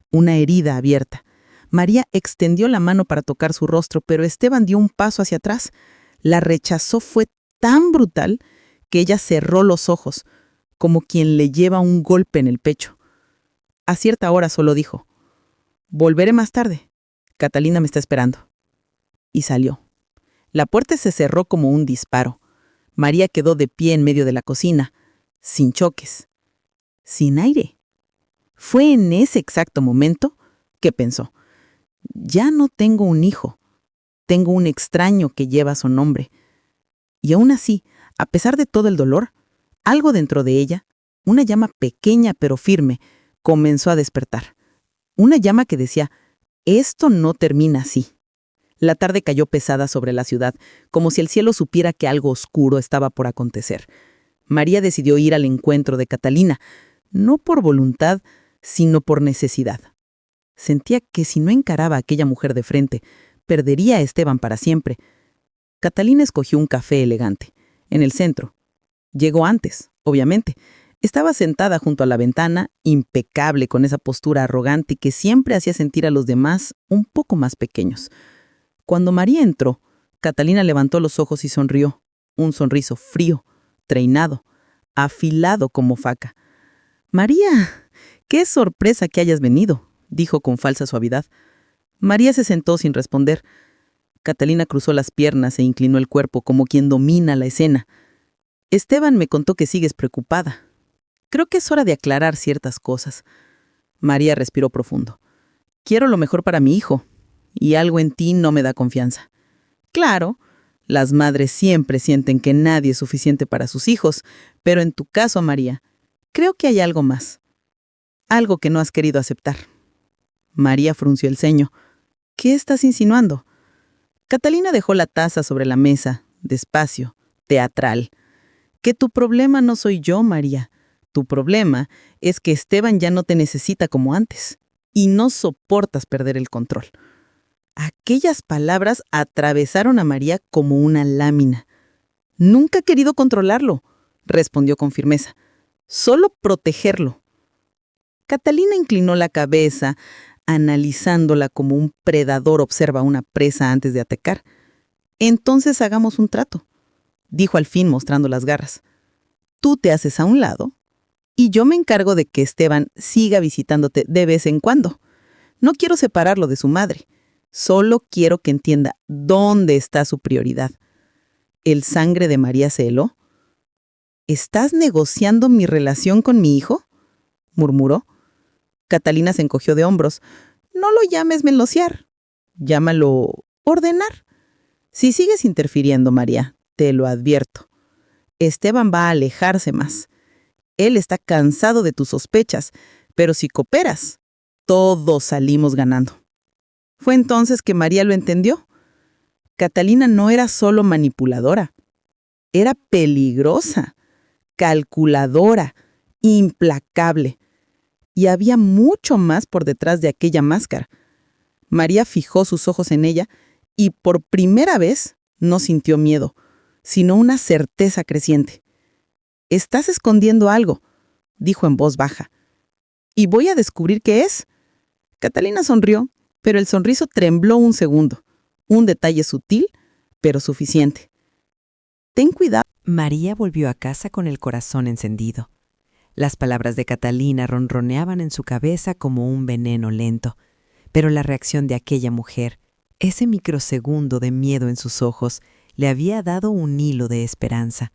una herida abierta. María extendió la mano para tocar su rostro, pero Esteban dio un paso hacia atrás. La rechazó fue tan brutal que ella cerró los ojos, como quien le lleva un golpe en el pecho. A cierta hora solo dijo: «Volveré más tarde. Catalina me está esperando». Y salió. La puerta se cerró como un disparo. María quedó de pie en medio de la cocina, sin choques, sin aire. Fue en ese exacto momento que pensó: ya no tengo un hijo, tengo un extraño que lleva su nombre. Y aún así, a pesar de todo el dolor, algo dentro de ella, una llama pequeña pero firme, comenzó a despertar. Una llama que decía: esto no termina así. La tarde cayó pesada sobre la ciudad, como si el cielo supiera que algo oscuro estaba por acontecer. María decidió ir al encuentro de Catalina, no por voluntad, sino por necesidad. Sentía que si no encaraba a aquella mujer de frente, perdería a Esteban para siempre. Catalina escogió un café elegante, en el centro. Llegó antes, obviamente. Estaba sentada junto a la ventana, impecable con esa postura arrogante que siempre hacía sentir a los demás un poco más pequeños. Cuando María entró, Catalina levantó los ojos y sonrió, un sonriso frío, treinado, afilado como faca. «María, qué sorpresa que hayas venido», dijo con falsa suavidad. María se sentó sin responder. Catalina cruzó las piernas e inclinó el cuerpo como quien domina la escena. «Esteban me contó que sigues preocupada. Creo que es hora de aclarar ciertas cosas». María respiró profundo. «Quiero lo mejor para mi hijo, y algo en ti no me da confianza». Claro, las madres siempre sienten que nadie es suficiente para sus hijos, pero en tu caso, María, creo que hay algo más. Algo que no has querido aceptar. María frunció el ceño. ¿Qué estás insinuando? Catalina dejó la taza sobre la mesa, despacio, teatral. Que tu problema no soy yo, María. Tu problema es que Esteban ya no te necesita como antes y no soportas perder el control. Aquellas palabras atravesaron a María como una lámina. Nunca he querido controlarlo, respondió con firmeza. Solo protegerlo. Catalina inclinó la cabeza, analizándola como un predador observa a una presa antes de atacar. Entonces hagamos un trato, dijo al fin mostrando las garras. Tú te haces a un lado y yo me encargo de que Esteban siga visitándote de vez en cuando. No quiero separarlo de su madre. Solo quiero que entienda dónde está su prioridad. El sangre de María se heló. ¿Estás negociando mi relación con mi hijo?, murmuró. Catalina se encogió de hombros. No lo llames melosear. Llámalo ordenar. Si sigues interfiriendo, María, te lo advierto. Esteban va a alejarse más. Él está cansado de tus sospechas, pero si cooperas, todos salimos ganando. Fue entonces que María lo entendió. Catalina no era solo manipuladora, era peligrosa, calculadora, implacable. Y había mucho más por detrás de aquella máscara. María fijó sus ojos en ella y por primera vez no sintió miedo, sino una certeza creciente. «Estás escondiendo algo», dijo en voz baja. «Y voy a descubrir qué es». Catalina sonrió, pero el sonriso tembló un segundo. Un detalle sutil, pero suficiente. Ten cuidado.
María volvió a casa con el corazón encendido. Las palabras de Catalina ronroneaban en su cabeza como un veneno lento, pero la reacción de aquella mujer, ese microsegundo de miedo en sus ojos, le había dado un hilo de esperanza.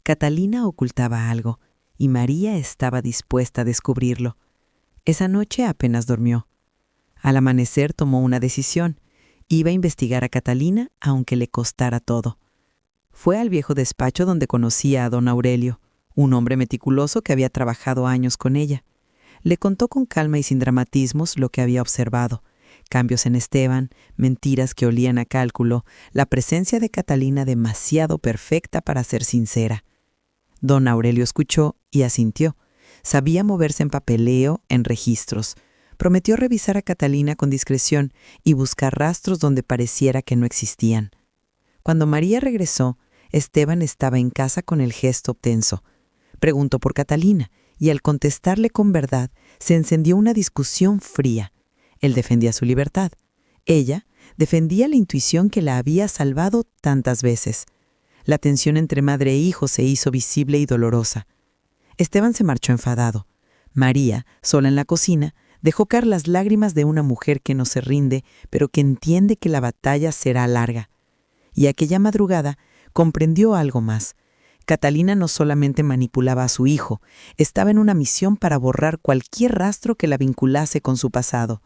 Catalina ocultaba algo, y María estaba dispuesta a descubrirlo. Esa noche apenas durmió. Al amanecer tomó una decisión. Iba a investigar a Catalina, aunque le costara todo. Fue al viejo despacho donde conocía a don Aurelio, un hombre meticuloso que había trabajado años con ella. Le contó con calma y sin dramatismos lo que había observado: cambios en Esteban, mentiras que olían a cálculo, la presencia de Catalina demasiado perfecta para ser sincera. Don Aurelio escuchó y asintió. Sabía moverse en papeleo, en registros. Prometió revisar a Catalina con discreción y buscar rastros donde pareciera que no existían. Cuando María regresó, Esteban estaba en casa con el gesto tenso. Preguntó por Catalina y al contestarle con verdad, se encendió una discusión fría. Él defendía su libertad. Ella defendía la intuición que la había salvado tantas veces. La tensión entre madre e hijo se hizo visible y dolorosa. Esteban se marchó enfadado. María, sola en la cocina, dejó caer las lágrimas de una mujer que no se rinde, pero que entiende que la batalla será larga. Y aquella madrugada comprendió algo más. Catalina no solamente manipulaba a su hijo, estaba en una misión para borrar cualquier rastro que la vinculase con su pasado.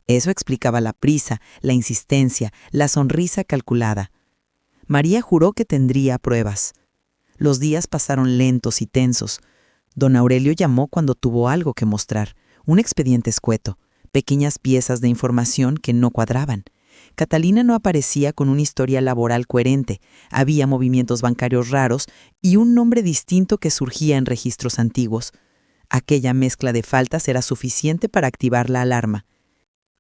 Eso explicaba la prisa, la insistencia, la sonrisa calculada. María juró que tendría pruebas. Los días pasaron lentos y tensos. Don Aurelio llamó cuando tuvo algo que mostrar, un expediente escueto, pequeñas piezas de información que no cuadraban. Catalina no aparecía con una historia laboral coherente, había movimientos bancarios raros y un nombre distinto que surgía en registros antiguos. Aquella mezcla de faltas era suficiente para activar la alarma.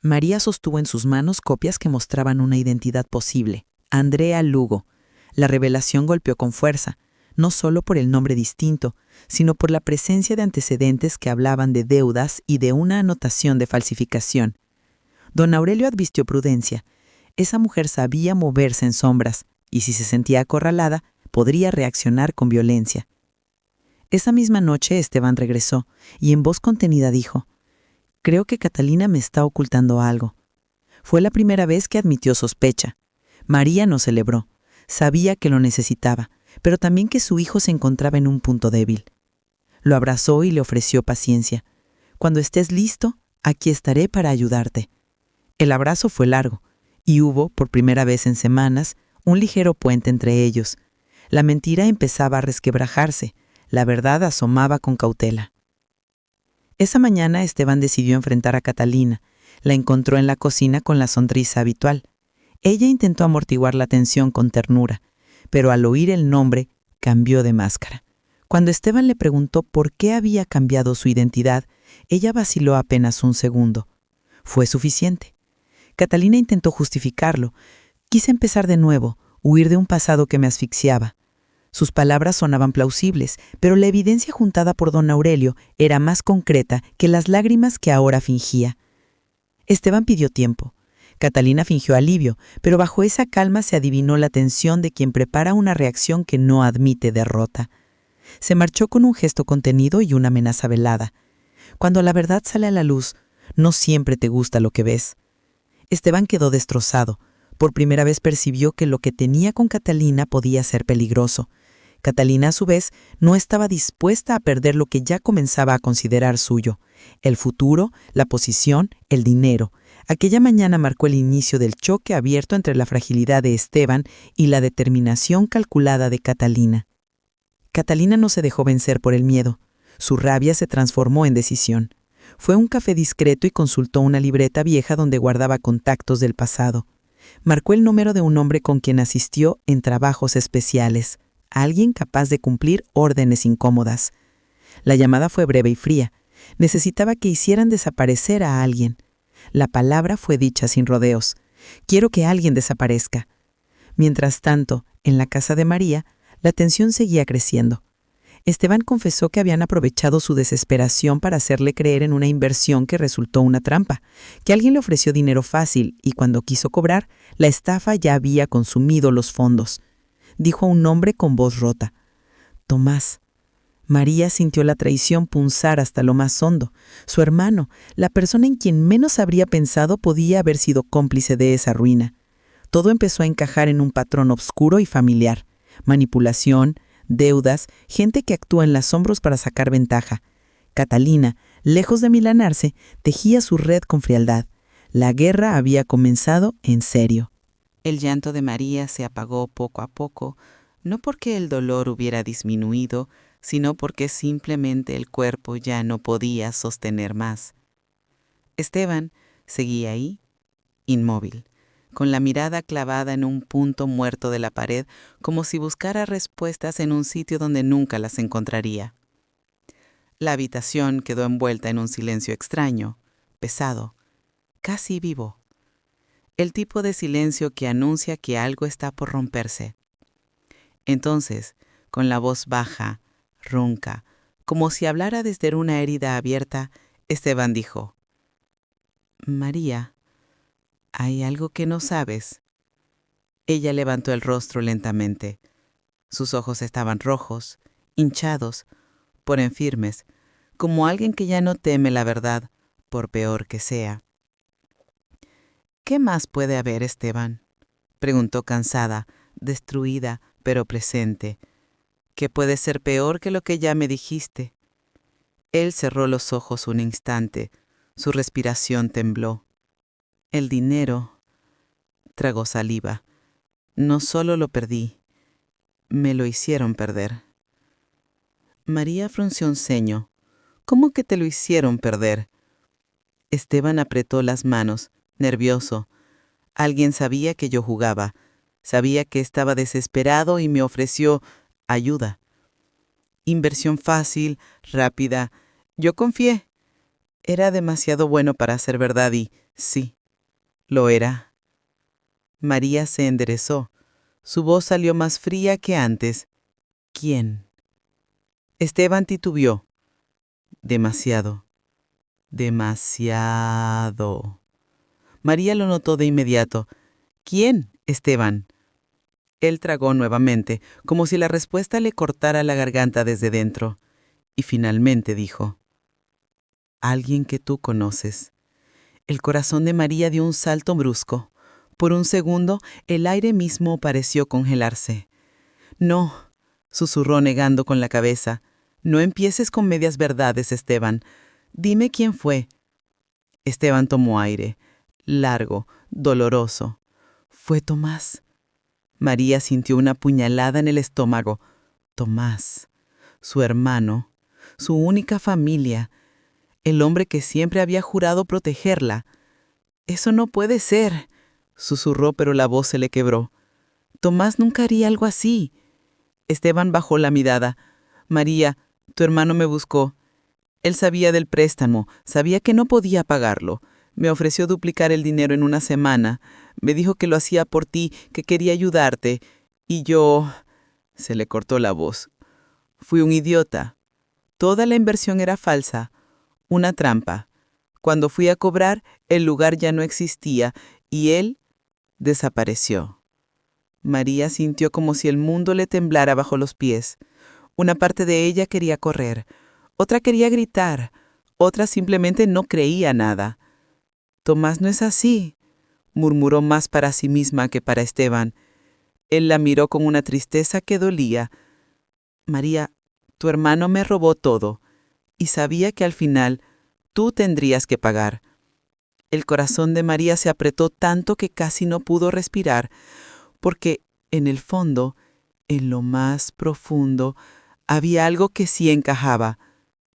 María sostuvo en sus manos copias que mostraban una identidad posible: Andrea Lugo. La revelación golpeó con fuerza, no solo por el nombre distinto, sino por la presencia de antecedentes que hablaban de deudas y de una anotación de falsificación. Don Aurelio advirtió prudencia. Esa mujer sabía moverse en sombras, y si se sentía acorralada, podría reaccionar con violencia. Esa misma noche Esteban regresó, y en voz contenida dijo: «Creo que Catalina me está ocultando algo». Fue la primera vez que admitió sospecha. María no celebró. Sabía que lo necesitaba, pero también que su hijo se encontraba en un punto débil. Lo abrazó y le ofreció paciencia. «Cuando estés listo, aquí estaré para ayudarte». El abrazo fue largo, y hubo, por primera vez en semanas, un ligero puente entre ellos. La mentira empezaba a resquebrajarse, la verdad asomaba con cautela. Esa mañana Esteban decidió enfrentar a Catalina. La encontró en la cocina con la sonrisa habitual. Ella intentó amortiguar la tensión con ternura, pero al oír el nombre, cambió de máscara. Cuando Esteban le preguntó por qué había cambiado su identidad, ella vaciló apenas un segundo. Fue suficiente. Catalina intentó justificarlo. Quise empezar de nuevo, huir de un pasado que me asfixiaba. Sus palabras sonaban plausibles, pero la evidencia juntada por don Aurelio era más concreta que las lágrimas que ahora fingía. Esteban pidió tiempo. Catalina fingió alivio, pero bajo esa calma se adivinó la tensión de quien prepara una reacción que no admite derrota. Se marchó con un gesto contenido y una amenaza velada. Cuando la verdad sale a la luz, no siempre te gusta lo que ves. Esteban quedó destrozado. Por primera vez percibió que lo que tenía con Catalina podía ser peligroso. Catalina, a su vez, no estaba dispuesta a perder lo que ya comenzaba a considerar suyo: el futuro, la posición, el dinero. Aquella mañana marcó el inicio del choque abierto entre la fragilidad de Esteban y la determinación calculada de Catalina. Catalina no se dejó vencer por el miedo. Su rabia se transformó en decisión. Fue a un café discreto y consultó una libreta vieja donde guardaba contactos del pasado. Marcó el número de un hombre con quien asistió en trabajos especiales, alguien capaz de cumplir órdenes incómodas. La llamada fue breve y fría. Necesitaba que hicieran desaparecer a alguien. La palabra fue dicha sin rodeos. «Quiero que alguien desaparezca». Mientras tanto, en la casa de María, la tensión seguía creciendo.
Esteban confesó que habían aprovechado su desesperación para hacerle creer en una inversión que resultó una trampa, que alguien le ofreció dinero fácil y cuando quiso cobrar, la estafa ya había consumido los fondos. Dijo a un hombre con voz rota: «Tomás». María sintió la traición punzar hasta lo más hondo. Su hermano, la persona en quien menos habría pensado, podía haber sido cómplice de esa ruina. Todo empezó a encajar en un patrón oscuro y familiar: manipulación, deudas, gente que actúa en las sombras para sacar ventaja. Catalina, lejos de milanarse, tejía su red con frialdad. La guerra había comenzado en serio.
El llanto de María se apagó poco a poco, no porque el dolor hubiera disminuido, sino porque simplemente el cuerpo ya no podía sostener más. Esteban seguía ahí, inmóvil, con la mirada clavada en un punto muerto de la pared, como si buscara respuestas en un sitio donde nunca las encontraría. La habitación quedó envuelta en un silencio extraño, pesado, casi vivo. El tipo de silencio que anuncia que algo está por romperse. Entonces, con la voz baja, ronca, como si hablara desde una herida abierta, Esteban dijo: «María, hay algo que no sabes». Ella levantó el rostro lentamente. Sus ojos estaban rojos, hinchados, por infirmes, como alguien que ya no teme la verdad, por peor que sea. «¿Qué más puede haber, Esteban?», preguntó cansada, destruida, pero presente. «¿Qué puede ser peor que lo que ya me dijiste?». Él cerró los ojos un instante. Su respiración tembló. «El dinero», tragó saliva. «No solo lo perdí, me lo hicieron perder». María frunció un ceño. «¿Cómo que te lo hicieron perder?». Esteban apretó las manos, nervioso. Alguien sabía que yo jugaba. Sabía que estaba desesperado y me ofreció ayuda. Inversión fácil, rápida. Yo confié. Era demasiado bueno para ser verdad y, sí, lo era. María se enderezó. Su voz salió más fría que antes. «¿Quién?». Esteban titubeó. «Demasiado. Demasiado». María lo notó de inmediato. «¿Quién, Esteban?». Él tragó nuevamente, como si la respuesta le cortara la garganta desde dentro. Y finalmente dijo: «Alguien que tú conoces». El corazón de María dio un salto brusco. Por un segundo, el aire mismo pareció congelarse. «No», susurró negando con la cabeza. «No empieces con medias verdades, Esteban. Dime quién fue». Esteban tomó aire, largo, doloroso. «Fue Tomás». María sintió una puñalada en el estómago. Tomás, su hermano, su única familia, el hombre que siempre había jurado protegerla. «Eso no puede ser», susurró, pero la voz se le quebró. «Tomás nunca haría algo así». Esteban bajó la mirada. «María, tu hermano me buscó. Él sabía del préstamo, sabía que no podía pagarlo. Me ofreció duplicar el dinero en una semana. Me dijo que lo hacía por ti, que quería ayudarte. Y yo...». Se le cortó la voz. «Fui un idiota. Toda la inversión era falsa. Una trampa. Cuando fui a cobrar, el lugar ya no existía y él desapareció». María sintió como si el mundo le temblara bajo los pies. Una parte de ella quería correr, otra quería gritar, otra simplemente no creía nada. «Tomás no es así», murmuró más para sí misma que para Esteban. Él la miró con una tristeza que dolía. «María, tu hermano me robó todo, y sabía que al final tú tendrías que pagar». El corazón de María se apretó tanto que casi no pudo respirar, porque en el fondo, en lo más profundo, había algo que sí encajaba,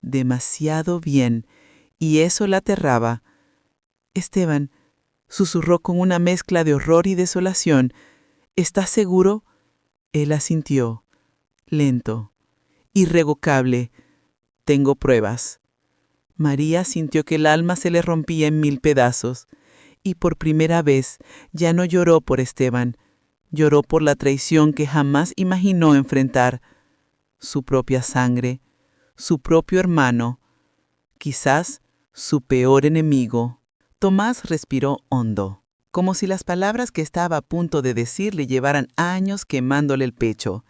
demasiado bien, y eso la aterraba. «Esteban», susurró con una mezcla de horror y desolación, «¿estás seguro?». Él asintió, lento, irrevocable. «Tengo pruebas». María sintió que el alma se le rompía en 1000 pedazos, y por primera vez ya no lloró por Esteban, lloró por la traición que jamás imaginó enfrentar.
su propia sangre, su propio hermano, quizás su peor enemigo. Tomás respiró hondo, como si las palabras que estaba a punto de decir le llevaran años quemándole el pecho.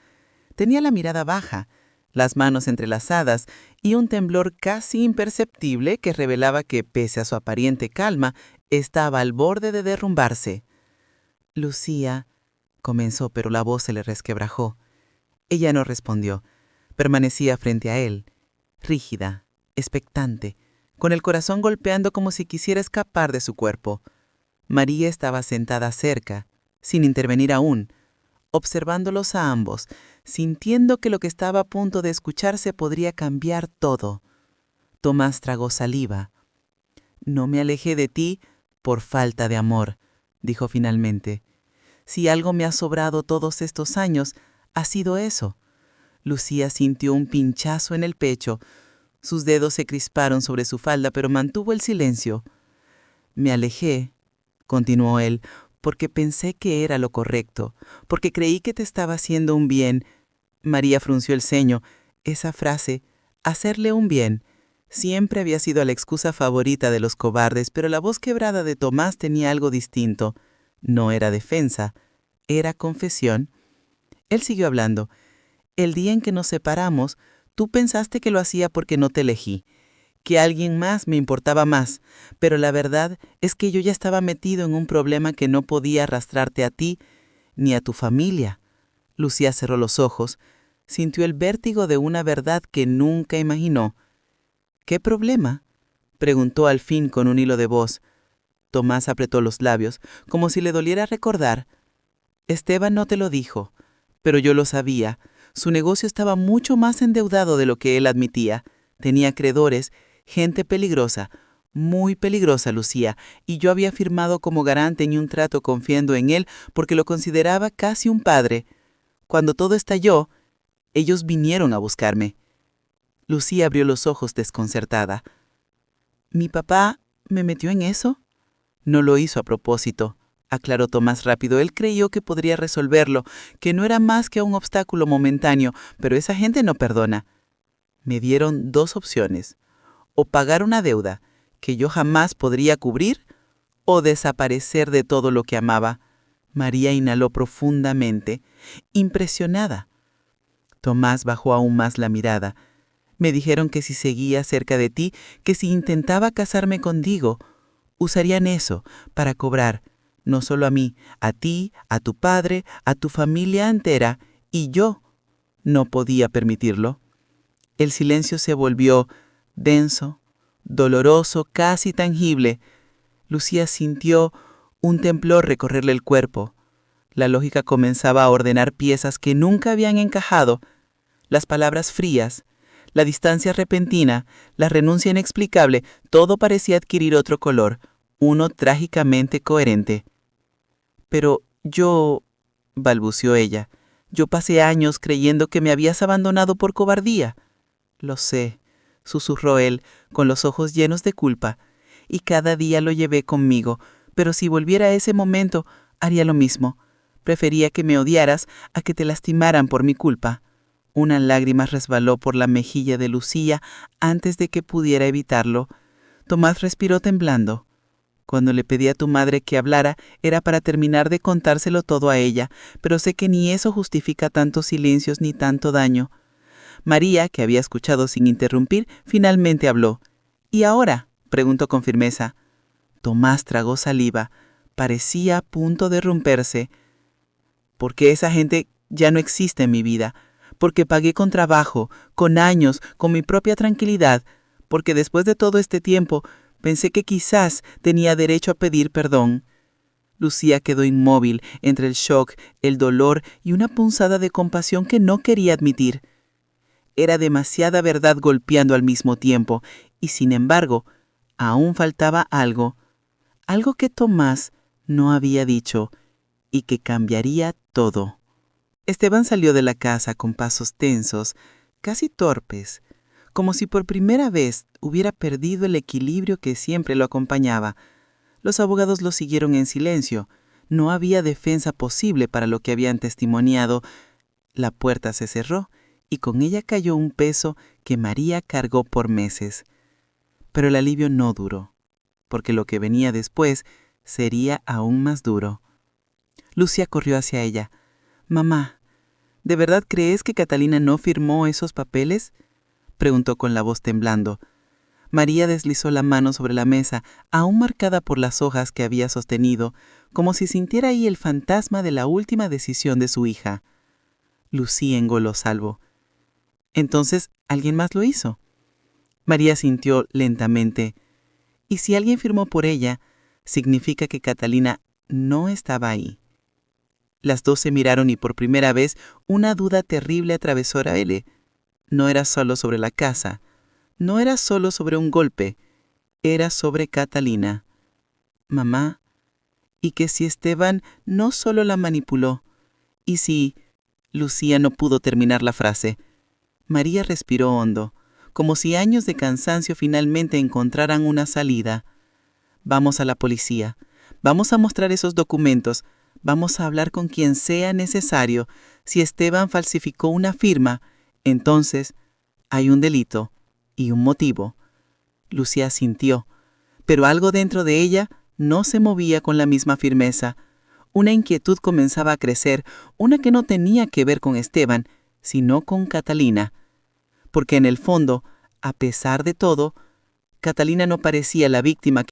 Tenía la mirada baja, las manos entrelazadas y un temblor casi imperceptible que revelaba que, pese a su aparente calma, estaba al borde de derrumbarse. Lucía, comenzó, pero la voz se le resquebrajó. Ella no respondió. Permanecía frente a él, rígida, expectante, con el corazón golpeando como si quisiera escapar de su cuerpo. María estaba sentada cerca, sin intervenir aún, observándolos a ambos, sintiendo que lo que estaba a punto de escucharse podría cambiar todo. Tomás tragó saliva. «No me alejé de ti por falta de amor», dijo finalmente. «Si algo me ha sobrado todos estos años, ha sido eso». Lucía sintió un pinchazo en el pecho. Sus dedos se crisparon sobre su falda, pero mantuvo el silencio. «Me alejé», continuó él, «porque pensé que era lo correcto, porque creí que te estaba haciendo un bien». María frunció el ceño. Esa frase, hacerle un bien, siempre había sido la excusa favorita de los cobardes, pero la voz quebrada de Tomás tenía algo distinto. No era defensa, era confesión. Él siguió hablando. «El día en que nos separamos, tú pensaste que lo hacía porque no te elegí, que alguien más me importaba más, pero la verdad es que yo ya estaba metido en un problema que no podía arrastrarte a ti ni a tu familia». Lucía cerró los ojos, sintió el vértigo de una verdad que nunca imaginó. «¿Qué problema?», preguntó al fin con un hilo de voz. Tomás apretó los labios, como si le doliera recordar. «Esteban no te lo dijo, pero yo lo sabía. Su negocio estaba mucho más endeudado de lo que él admitía. Tenía acreedores, gente peligrosa, muy peligrosa, Lucía, y yo había firmado como garante en un trato confiando en él porque lo consideraba casi un padre. Cuando todo estalló, ellos vinieron a buscarme». Lucía abrió los ojos desconcertada. «¿Mi papá me metió en eso?» «No lo hizo a propósito», aclaró Tomás rápido. «Él creyó que podría resolverlo, que no era más que un obstáculo momentáneo, pero esa gente no perdona. Me dieron 2 opciones: o pagar una deuda que yo jamás podría cubrir, o desaparecer de todo lo que amaba». María inhaló profundamente, impresionada. Tomás bajó aún más la mirada. «Me dijeron que si seguía cerca de ti, que si intentaba casarme contigo, usarían eso para cobrar, no solo a mí, a ti, a tu padre, a tu familia entera, y yo no podía permitirlo». El silencio se volvió denso, doloroso, casi tangible. Lucía sintió un temblor recorrerle el cuerpo. La lógica comenzaba a ordenar piezas que nunca habían encajado. Las palabras frías, la distancia repentina, la renuncia inexplicable, todo parecía adquirir otro color, uno trágicamente coherente. «Pero yo», balbuceó ella, «yo pasé años creyendo que me habías abandonado por cobardía». «Lo sé», susurró él, con los ojos llenos de culpa, «y cada día lo llevé conmigo, pero si volviera a ese momento, haría lo mismo. Prefería que me odiaras a que te lastimaran por mi culpa». Una lágrima resbaló por la mejilla de Lucía antes de que pudiera evitarlo. Tomás respiró temblando. «Cuando le pedí a tu madre que hablara, era para terminar de contárselo todo a ella, pero sé que ni eso justifica tantos silencios ni tanto daño». María, que había escuchado sin interrumpir, finalmente habló. «¿Y ahora?», preguntó con firmeza. Tomás tragó saliva. Parecía a punto de romperse. «Porque esa gente ya no existe en mi vida. Porque pagué con trabajo, con años, con mi propia tranquilidad. Porque después de todo este tiempo, pensé que quizás tenía derecho a pedir perdón». Lucía quedó inmóvil entre el shock, el dolor y una punzada de compasión que no quería admitir. Era demasiada verdad golpeando al mismo tiempo, y sin embargo, aún faltaba algo que Tomás no había dicho, y que cambiaría todo. Esteban salió de la casa con pasos tensos, casi torpes, como si por primera vez hubiera perdido el equilibrio que siempre lo acompañaba. Los abogados lo siguieron en silencio. No había defensa posible para lo que habían testimoniado. La puerta se cerró
y con ella cayó un peso que María cargó por meses. Pero el alivio no duró, porque lo que venía después sería aún más duro. Lucia corrió hacia ella. «Mamá, ¿de verdad crees que Catalina no firmó esos papeles?», preguntó con la voz temblando. María deslizó la mano sobre la mesa, aún marcada por las hojas que había sostenido, como si sintiera ahí el fantasma de la última decisión de su hija. Lucía engoló salvo. «¿Entonces alguien más lo hizo?». María sintió lentamente. «Y si alguien firmó por ella, significa que Catalina no estaba ahí». Las dos se miraron y por primera vez una duda terrible atravesó a L. No era solo sobre la casa, no era solo sobre un golpe, era sobre Catalina. «Mamá, ¿y que si Esteban no solo la manipuló? ¿Y si...?» Lucía no pudo terminar la frase. María respiró hondo, como si años de cansancio finalmente encontraran una salida. «Vamos a la policía. Vamos a mostrar esos documentos. Vamos a hablar con quien sea necesario. Si Esteban falsificó una firma, entonces hay un delito y un motivo». Lucía asintió, pero algo dentro de ella no se movía con la misma firmeza. Una inquietud comenzaba a crecer, una que no tenía que ver con Esteban, sino con Catalina. Porque en el fondo, a pesar de todo, Catalina no parecía la víctima.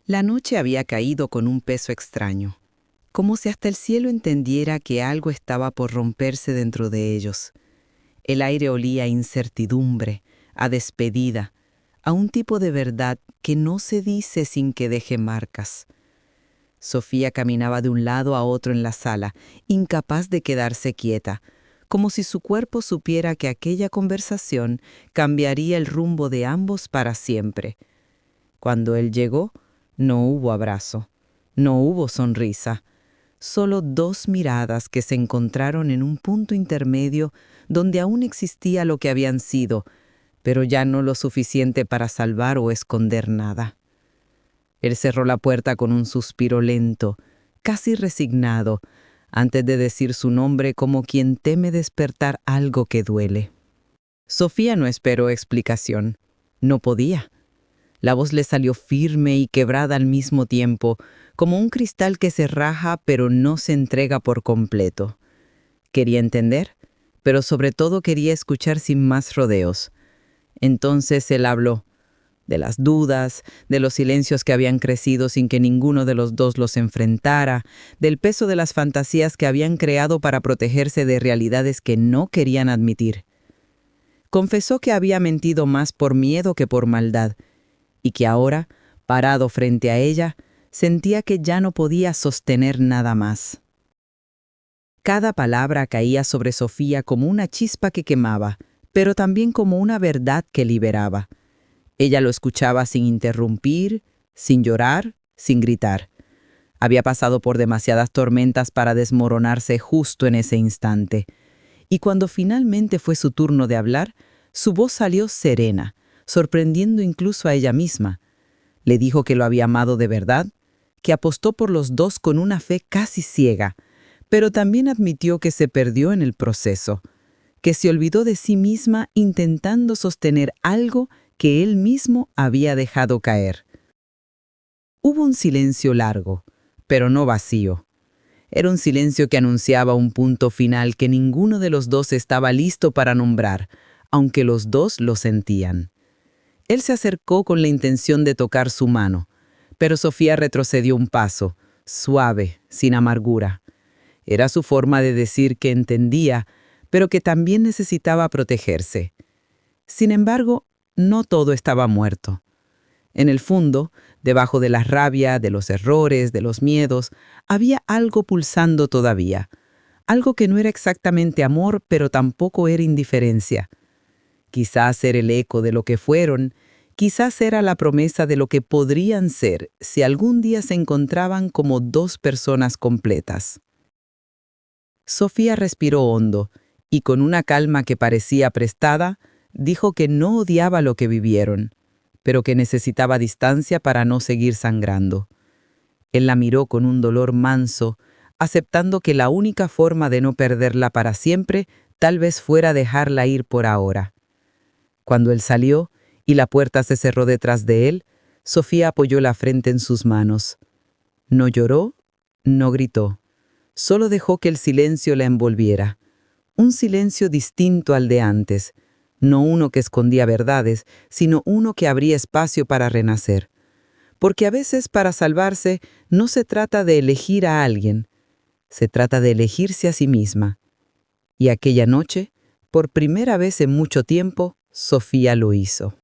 La noche había caído con un peso extraño, como si hasta el cielo entendiera que algo estaba por romperse dentro de ellos. El aire olía a incertidumbre, a despedida, a un tipo de verdad que no se dice sin que deje marcas. Sofía caminaba de un lado a otro en la sala, incapaz de quedarse quieta, como si su cuerpo supiera que aquella conversación cambiaría el rumbo de ambos para siempre. Cuando él llegó, no hubo abrazo, no hubo sonrisa, solo dos miradas que se encontraron en un punto intermedio donde aún existía lo que habían sido, pero ya no lo suficiente para salvar o esconder nada. Él cerró la puerta con un suspiro lento, casi resignado, antes de decir su nombre como quien teme despertar algo que duele. Sofía no esperó explicación. No podía. La voz le salió firme y quebrada al mismo tiempo, como un cristal que se raja pero no se entrega por completo. Quería entender, pero sobre todo quería escuchar sin más rodeos. Entonces él habló, de las dudas, de los silencios que habían crecido sin que ninguno de los dos los enfrentara, del peso de las fantasías que habían creado para protegerse de realidades que no querían admitir. Confesó que había mentido más por miedo que por maldad, y que ahora, parado frente a ella, sentía que ya no podía sostener nada más. Cada palabra caía sobre Sofía como una chispa que quemaba, pero también como una verdad que liberaba. Ella lo escuchaba sin interrumpir, sin llorar, sin gritar. Había pasado por demasiadas tormentas para desmoronarse justo en ese instante. Y cuando finalmente fue su turno de hablar, su voz salió serena, sorprendiendo incluso a ella misma. Le dijo que lo había amado de verdad, que apostó por los dos con una fe casi ciega, pero también admitió que se perdió en el proceso, que se olvidó de sí misma intentando sostener algo que él mismo había dejado caer. Hubo un silencio largo, pero no vacío. Era un silencio que anunciaba un punto final que ninguno de los dos estaba listo para nombrar, aunque los dos lo sentían. Él se acercó con la intención de tocar su mano, pero Sofía retrocedió un paso, suave, sin amargura. Era su forma de decir que entendía, pero que también necesitaba protegerse. Sin embargo, no todo estaba muerto. En el fondo, debajo de la rabia, de los errores, de los miedos, había algo pulsando todavía. Algo que no era exactamente amor, pero tampoco era indiferencia. Quizás era el eco de lo que fueron, quizás era la promesa de lo que podrían ser si algún día se encontraban como dos personas completas. Sofía respiró hondo y con una calma que parecía prestada, dijo que no odiaba lo que vivieron, pero que necesitaba distancia para no seguir sangrando. Él la miró con un dolor manso, aceptando que la única forma de no perderla para siempre tal vez fuera dejarla ir por ahora. Cuando él salió y la puerta se cerró detrás de él, Sofía apoyó la frente en sus manos. No lloró, no gritó, solo dejó que el silencio la envolviera. Un silencio distinto al de antes, no uno que escondía verdades, sino uno que abría espacio para renacer. Porque a veces para salvarse no se trata de elegir a alguien, se trata de elegirse a sí misma. Y aquella noche, por primera vez en mucho tiempo, Sofía lo hizo.